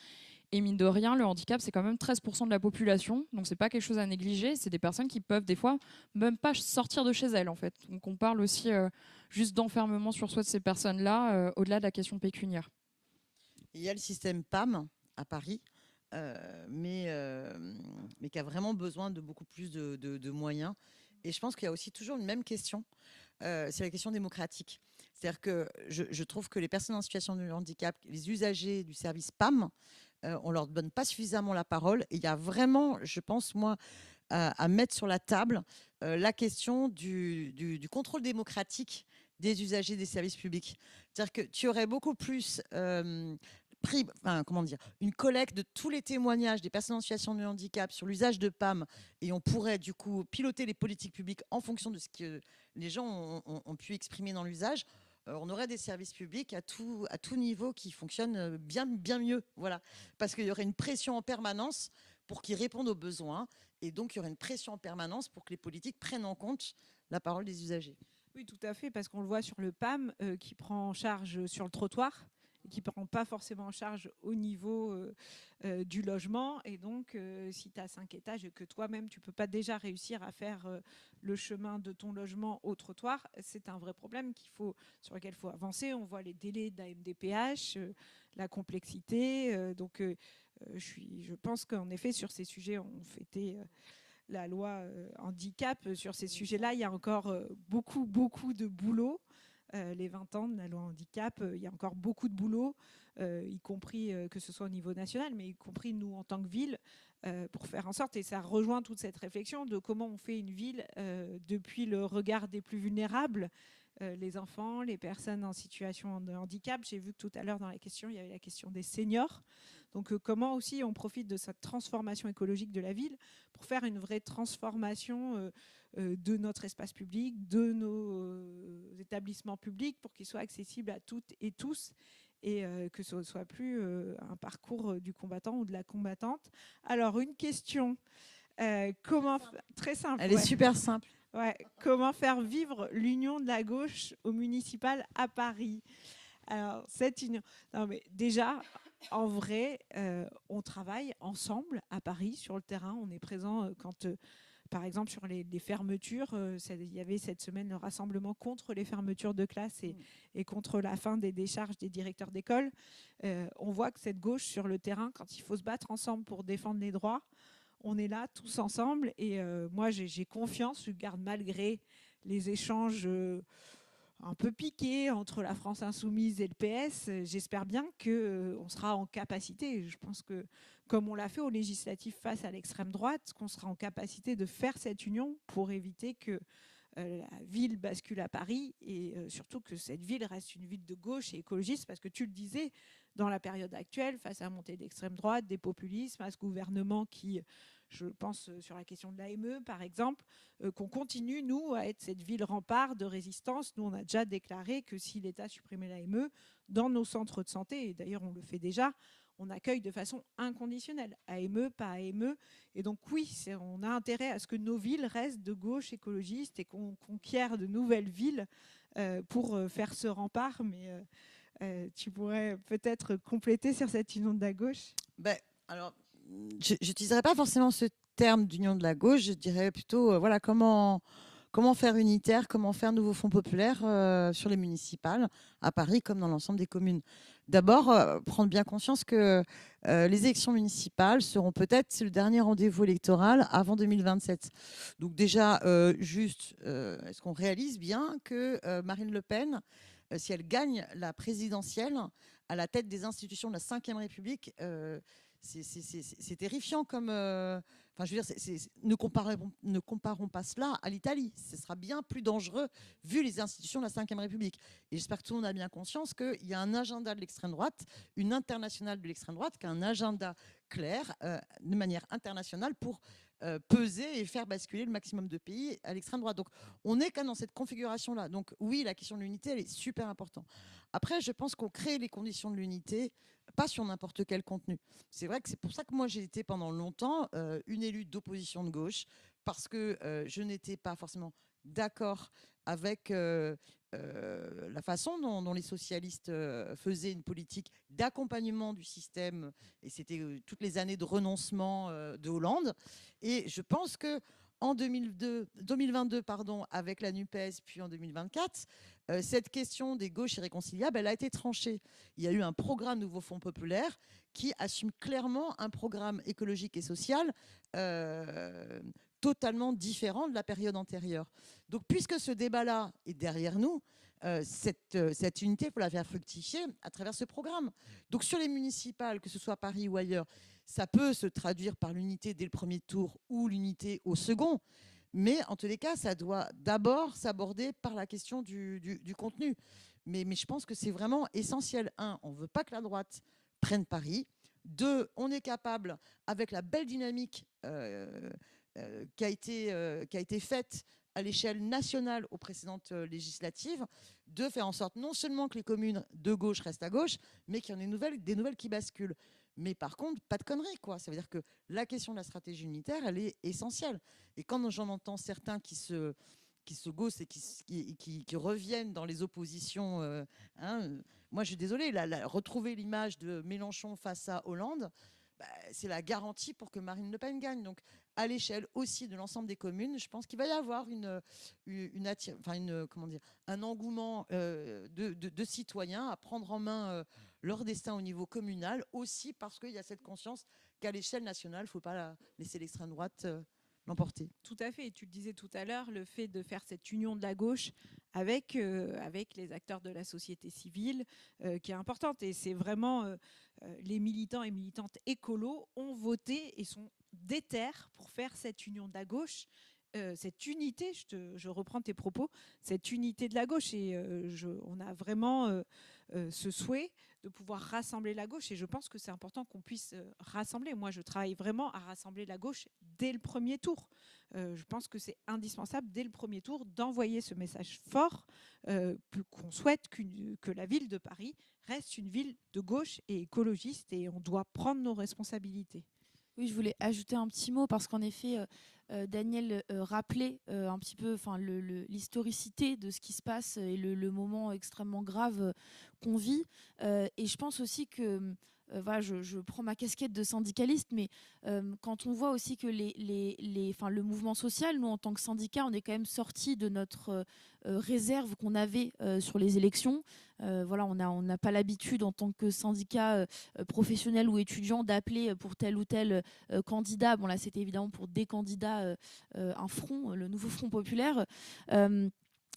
Et mine de rien, le handicap, c'est quand même 13% de la population. Donc, c'est pas quelque chose à négliger. C'est des personnes qui peuvent, des fois, même pas sortir de chez elles, en fait. Donc, on parle aussi juste d'enfermement sur soi de ces personnes-là, au-delà de la question pécuniaire. Il y a le système PAM à Paris, mais qui a vraiment besoin de beaucoup plus de moyens. Et je pense qu'il y a aussi toujours une même question. C'est la question démocratique. C'est-à-dire que je trouve que les personnes en situation de handicap, les usagers du service PAM, on ne leur donne pas suffisamment la parole. Et il y a vraiment, je pense, moi, à mettre sur la table la question du contrôle démocratique des usagers des services publics. C'est-à-dire que tu aurais beaucoup plus une collecte de tous les témoignages des personnes en situation de handicap sur l'usage de PAM, et on pourrait du coup piloter les politiques publiques en fonction de ce que les gens ont pu exprimer dans l'usage. On aurait des services publics à tout niveau qui fonctionnent bien mieux. Voilà. Parce qu'il y aurait une pression en permanence pour qu'ils répondent aux besoins. Et donc, il y aurait une pression en permanence pour que les politiques prennent en compte la parole des usagers. Oui, tout à fait, parce qu'on le voit sur le PAM qui prend en charge sur le trottoir, et qui ne prend pas forcément en charge au niveau du logement. Et donc, si tu as 5 étages et que toi-même, tu ne peux pas déjà réussir à faire le chemin de ton logement au trottoir, c'est un vrai problème sur lequel il faut avancer. On voit les délais de la MDPH, la complexité. Je pense qu'en effet, sur ces sujets, on fêtait la loi handicap. Sur ces sujets-là, il y a encore beaucoup de boulot. Les 20 ans de la loi handicap, il y a encore beaucoup de boulot, y compris que ce soit au niveau national, mais y compris nous en tant que ville, pour faire en sorte, et ça rejoint toute cette réflexion de comment on fait une ville depuis le regard des plus vulnérables, les enfants, les personnes en situation de handicap. J'ai vu que tout à l'heure dans la question, il y avait la question des seniors. Donc comment aussi on profite de cette transformation écologique de la ville pour faire une vraie transformation de notre espace public, de nos établissements publics, pour qu'ils soient accessibles à toutes et tous, et que ce ne soit plus un parcours du combattant ou de la combattante. Alors, une question très simple. Elle est super simple. Ouais. Comment faire vivre l'union de la gauche au municipal à Paris? Alors, cette union... Non, mais déjà, en vrai, on travaille ensemble à Paris, sur le terrain. On est présent quand... par exemple, sur les fermetures, il y avait cette semaine le rassemblement contre les fermetures de classes et contre la fin des décharges des directeurs d'école. On voit que cette gauche sur le terrain, quand il faut se battre ensemble pour défendre les droits, on est là tous ensemble. Et moi, j'ai confiance, je garde malgré les échanges un peu piqués entre la France insoumise et le PS. J'espère bien qu'on sera en capacité, je pense que comme on l'a fait aux législatives face à l'extrême droite, qu'on sera en capacité de faire cette union pour éviter que la ville bascule à Paris, et surtout que cette ville reste une ville de gauche et écologiste, parce que tu le disais, dans la période actuelle, face à la montée d'extrême droite, des populismes, à ce gouvernement qui, je pense sur la question de l'AME par exemple, qu'on continue, nous, à être cette ville rempart de résistance. Nous, on a déjà déclaré que si l'État supprimait l'AME, dans nos centres de santé, et d'ailleurs on le fait déjà, on accueille de façon inconditionnelle, AME, pas AME. Et donc oui, on a intérêt à ce que nos villes restent de gauche écologiste et qu'on conquiert de nouvelles villes pour faire ce rempart. Mais tu pourrais peut-être compléter sur cette union de la gauche. Alors, je n'utiliserais pas forcément ce terme d'union de la gauche, je dirais plutôt voilà, comment faire unitaire, comment faire nouveau fonds populaire sur les municipales à Paris comme dans l'ensemble des communes. D'abord, prendre bien conscience que les élections municipales seront peut-être le dernier rendez-vous électoral avant 2027. Donc déjà, est-ce qu'on réalise bien que Marine Le Pen, si elle gagne la présidentielle à la tête des institutions de la Ve République, c'est terrifiant comme... Enfin, je veux dire, ne comparons pas cela à l'Italie. Ce sera bien plus dangereux vu les institutions de la Ve République. Et j'espère que tout le monde a bien conscience qu'il y a un agenda de l'extrême droite, une internationale de l'extrême droite, qui a un agenda clair de manière internationale pour peser et faire basculer le maximum de pays à l'extrême droite. Donc, on est quand même dans cette configuration-là. Donc, oui, la question de l'unité, elle est super importante. Après, je pense qu'on crée les conditions de l'unité, pas sur n'importe quel contenu. C'est vrai que c'est pour ça que moi, j'ai été pendant longtemps une élue d'opposition de gauche, parce que je n'étais pas forcément d'accord avec la façon dont les socialistes faisaient une politique d'accompagnement du système, et c'était toutes les années de renoncement de Hollande. Et je pense que en 2022, avec la NUPES, puis en 2024, cette question des gauches irréconciliables, elle a été tranchée. Il y a eu un programme Nouveau Fonds populaire qui assume clairement un programme écologique et social totalement différent de la période antérieure. Donc, puisque ce débat-là est derrière nous, cette unité, il faut la faire fructifier à travers ce programme. Donc, sur les municipales, que ce soit à Paris ou ailleurs, ça peut se traduire par l'unité dès le premier tour ou l'unité au second. Mais en tous les cas, ça doit d'abord s'aborder par la question du contenu. Mais je pense que c'est vraiment essentiel. On ne veut pas que la droite prennent Paris. 2, on est capable, avec la belle dynamique qui a été faite à l'échelle nationale aux précédentes législatives, de faire en sorte non seulement que les communes de gauche restent à gauche, mais qu'il y en ait des nouvelles qui basculent. Mais par contre, pas de conneries, quoi. Ça veut dire que la question de la stratégie unitaire, elle est essentielle. Et quand j'en entends certains qui se gaussent et qui reviennent dans les oppositions, moi je suis désolée, retrouver l'image de Mélenchon face à Hollande, c'est la garantie pour que Marine Le Pen gagne. Donc, à l'échelle aussi de l'ensemble des communes, je pense qu'il va y avoir un engouement de citoyens à prendre en main leur destin au niveau communal, aussi parce qu'il y a cette conscience qu'à l'échelle nationale, il ne faut pas laisser l'extrême droite l'emporter. Tout à fait. Et tu le disais tout à l'heure, le fait de faire cette union de la gauche avec les acteurs de la société civile qui est importante. Et c'est vraiment les militants et militantes écolos ont voté et sont déter pour faire cette union de la gauche. Cette unité, je reprends tes propos, cette unité de la gauche. Et on a vraiment ce souhait de pouvoir rassembler la gauche. Et je pense que c'est important qu'on puisse rassembler. Moi, je travaille vraiment à rassembler la gauche dès le premier tour. Je pense que c'est indispensable, dès le premier tour, d'envoyer ce message fort qu'on souhaite que la ville de Paris reste une ville de gauche et écologiste. Et on doit prendre nos responsabilités. Oui, je voulais ajouter un petit mot parce qu'en effet, Daniel rappelait un petit peu l'historicité de ce qui se passe et le moment extrêmement grave qu'on vit. Et je pense aussi que, voilà, je prends ma casquette de syndicaliste, mais quand on voit aussi que le mouvement social, nous en tant que syndicat, on est quand même sorti de notre réserve qu'on avait sur les élections. Voilà, on n'a pas l'habitude en tant que syndicat professionnel ou étudiant d'appeler pour tel ou tel candidat. Bon là, c'était évidemment pour des candidats, un front, le nouveau Front populaire.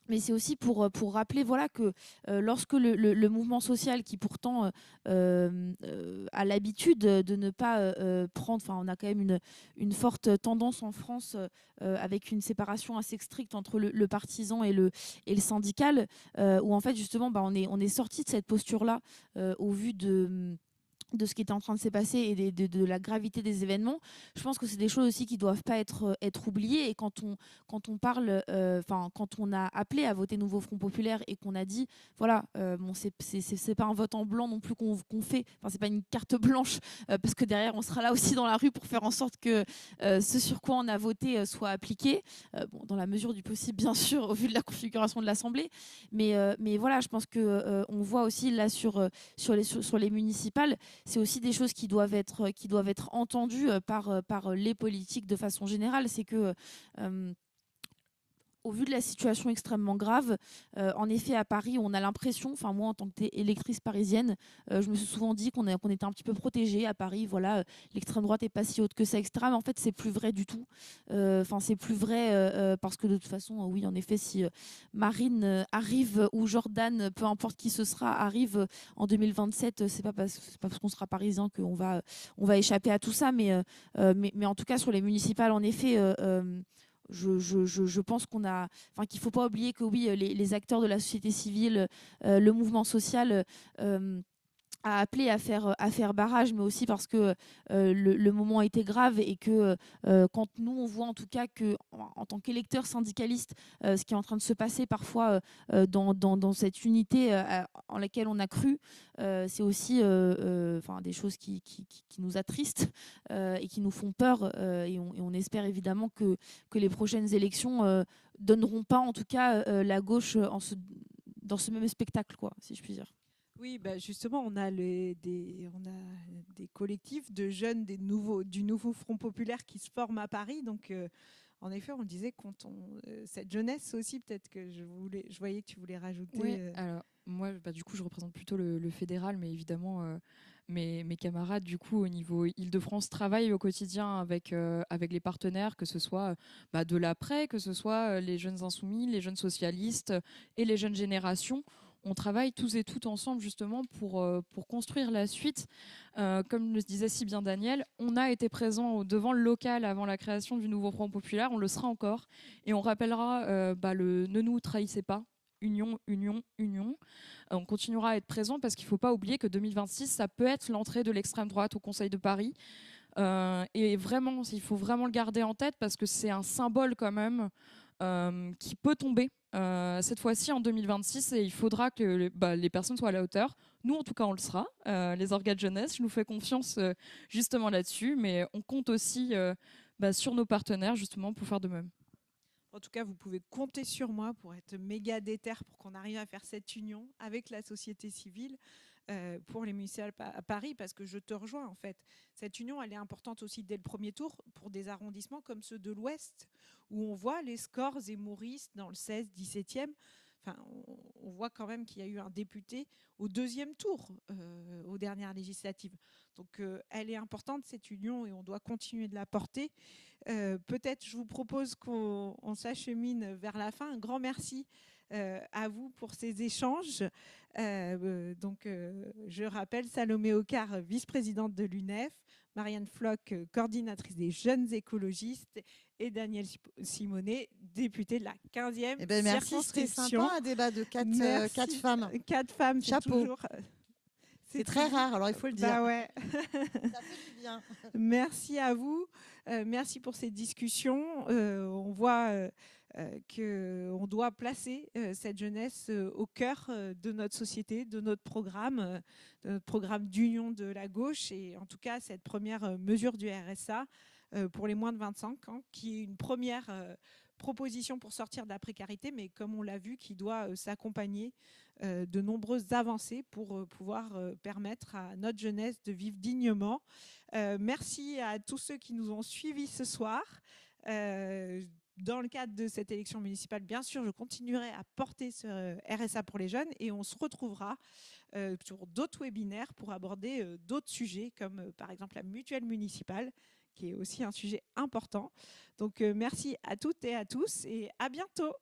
Mais c'est aussi pour rappeler voilà, que lorsque le mouvement social, qui pourtant a l'habitude de ne pas prendre, enfin on a quand même une forte tendance en France avec une séparation assez stricte entre le partisan et le syndical, où en fait justement on est sorti de cette posture-là au vu de ce qui était en train de se passer et de la gravité des événements. Je pense que c'est des choses aussi qui ne doivent pas être oubliées. Et quand on parle, quand on a appelé à voter Nouveau Front Populaire et qu'on a dit, voilà, c'est pas un vote en blanc non plus qu'on fait, enfin, c'est pas une carte blanche, parce que derrière, on sera là aussi dans la rue pour faire en sorte que ce sur quoi on a voté soit appliqué, dans la mesure du possible, bien sûr, au vu de la configuration de l'Assemblée. Mais voilà, je pense qu'on voit aussi là sur les municipales, c'est aussi des choses qui doivent être entendues par les politiques de façon générale. C'est que au vu de la situation extrêmement grave, en effet, à Paris, on a l'impression, enfin moi, en tant qu'électrice parisienne, je me suis souvent dit qu'on était un petit peu protégé à Paris. Voilà, l'extrême droite n'est pas si haute que ça, etc. Mais en fait, c'est plus vrai du tout. Enfin, c'est plus vrai parce que de toute façon, oui, en effet, si Marine arrive ou Jordan, peu importe qui ce sera, arrive en 2027, c'est pas parce qu'on sera parisien qu'on va échapper à tout ça. Mais en tout cas, sur les municipales, en effet. Je pense qu'il ne faut pas oublier que oui, les acteurs de la société civile, le mouvement social a appelé à faire barrage, mais aussi parce que le moment était grave et que quand nous on voit en tout cas que en tant qu'électeurs syndicalistes, ce qui est en train de se passer parfois dans cette unité en laquelle on a cru, c'est aussi des choses qui nous attristent et qui nous font peur, et on espère évidemment que les prochaines élections donneront pas en tout cas la gauche dans ce même spectacle, quoi, si je puis dire. Oui, justement, on a des collectifs de jeunes du nouveau Front populaire qui se forment à Paris. Donc, en effet, on le disait, cette jeunesse aussi, peut-être que je voyais que tu voulais rajouter. Oui, alors moi, du coup, je représente plutôt le fédéral, mais évidemment, mes camarades, du coup, au niveau Île-de-France, travaillent au quotidien avec les partenaires, que ce soit de l'après, que ce soit les jeunes insoumis, les jeunes socialistes et les jeunes générations. On travaille tous et toutes ensemble justement pour construire la suite. Comme le disait si bien Daniel, on a été présent devant le local avant la création du nouveau Front populaire, on le sera encore. Et on rappellera ne nous trahissez pas, union, union, union. On continuera à être présent parce qu'il ne faut pas oublier que 2026, ça peut être l'entrée de l'extrême droite au Conseil de Paris. Et vraiment, il faut vraiment le garder en tête parce que c'est un symbole quand même qui peut tomber cette fois-ci en 2026 et il faudra que les personnes soient à la hauteur. Nous, en tout cas, on le sera. Les organes de jeunesse, je nous fais confiance justement là-dessus, mais on compte aussi sur nos partenaires justement pour faire de même. En tout cas, vous pouvez compter sur moi pour être méga déter pour qu'on arrive à faire cette union avec la société civile pour les municipales à Paris, parce que je te rejoins en fait. Cette union, elle est importante aussi dès le premier tour pour des arrondissements comme ceux de l'Ouest, où on voit les scores zémoristes dans le 16, 17e. Enfin, on voit quand même qu'il y a eu un député au deuxième tour, aux dernières législatives. Donc, elle est importante, cette union, et on doit continuer de la porter. Peut-être, je vous propose qu'on s'achemine vers la fin. Un grand merci à vous pour ces échanges. Je rappelle Salomé Ocar, vice-présidente de l'UNEF, Marianne Floch, coordinatrice des jeunes écologistes, et Daniel Simonet, députée de la 15e merci, c'était circonscription. sympa, un débat de 4 femmes. 4 femmes, chapeau. Toujours, c'est très rare, alors il faut le dire. Bah ouais. Ça fait du bien. Merci à vous. Merci pour ces discussions. On voit qu'on doit placer cette jeunesse au cœur de notre société, de notre programme d'union de la gauche. Et en tout cas, cette première mesure du RSA pour les moins de 25 ans, qui est une première proposition pour sortir de la précarité, mais comme on l'a vu, qui doit s'accompagner de nombreuses avancées pour pouvoir permettre à notre jeunesse de vivre dignement. Merci à tous ceux qui nous ont suivis ce soir. Dans le cadre de cette élection municipale, bien sûr, je continuerai à porter ce RSA pour les jeunes et on se retrouvera sur d'autres webinaires pour aborder d'autres sujets comme par exemple la mutuelle municipale, qui est aussi un sujet important. Donc merci à toutes et à tous et à bientôt.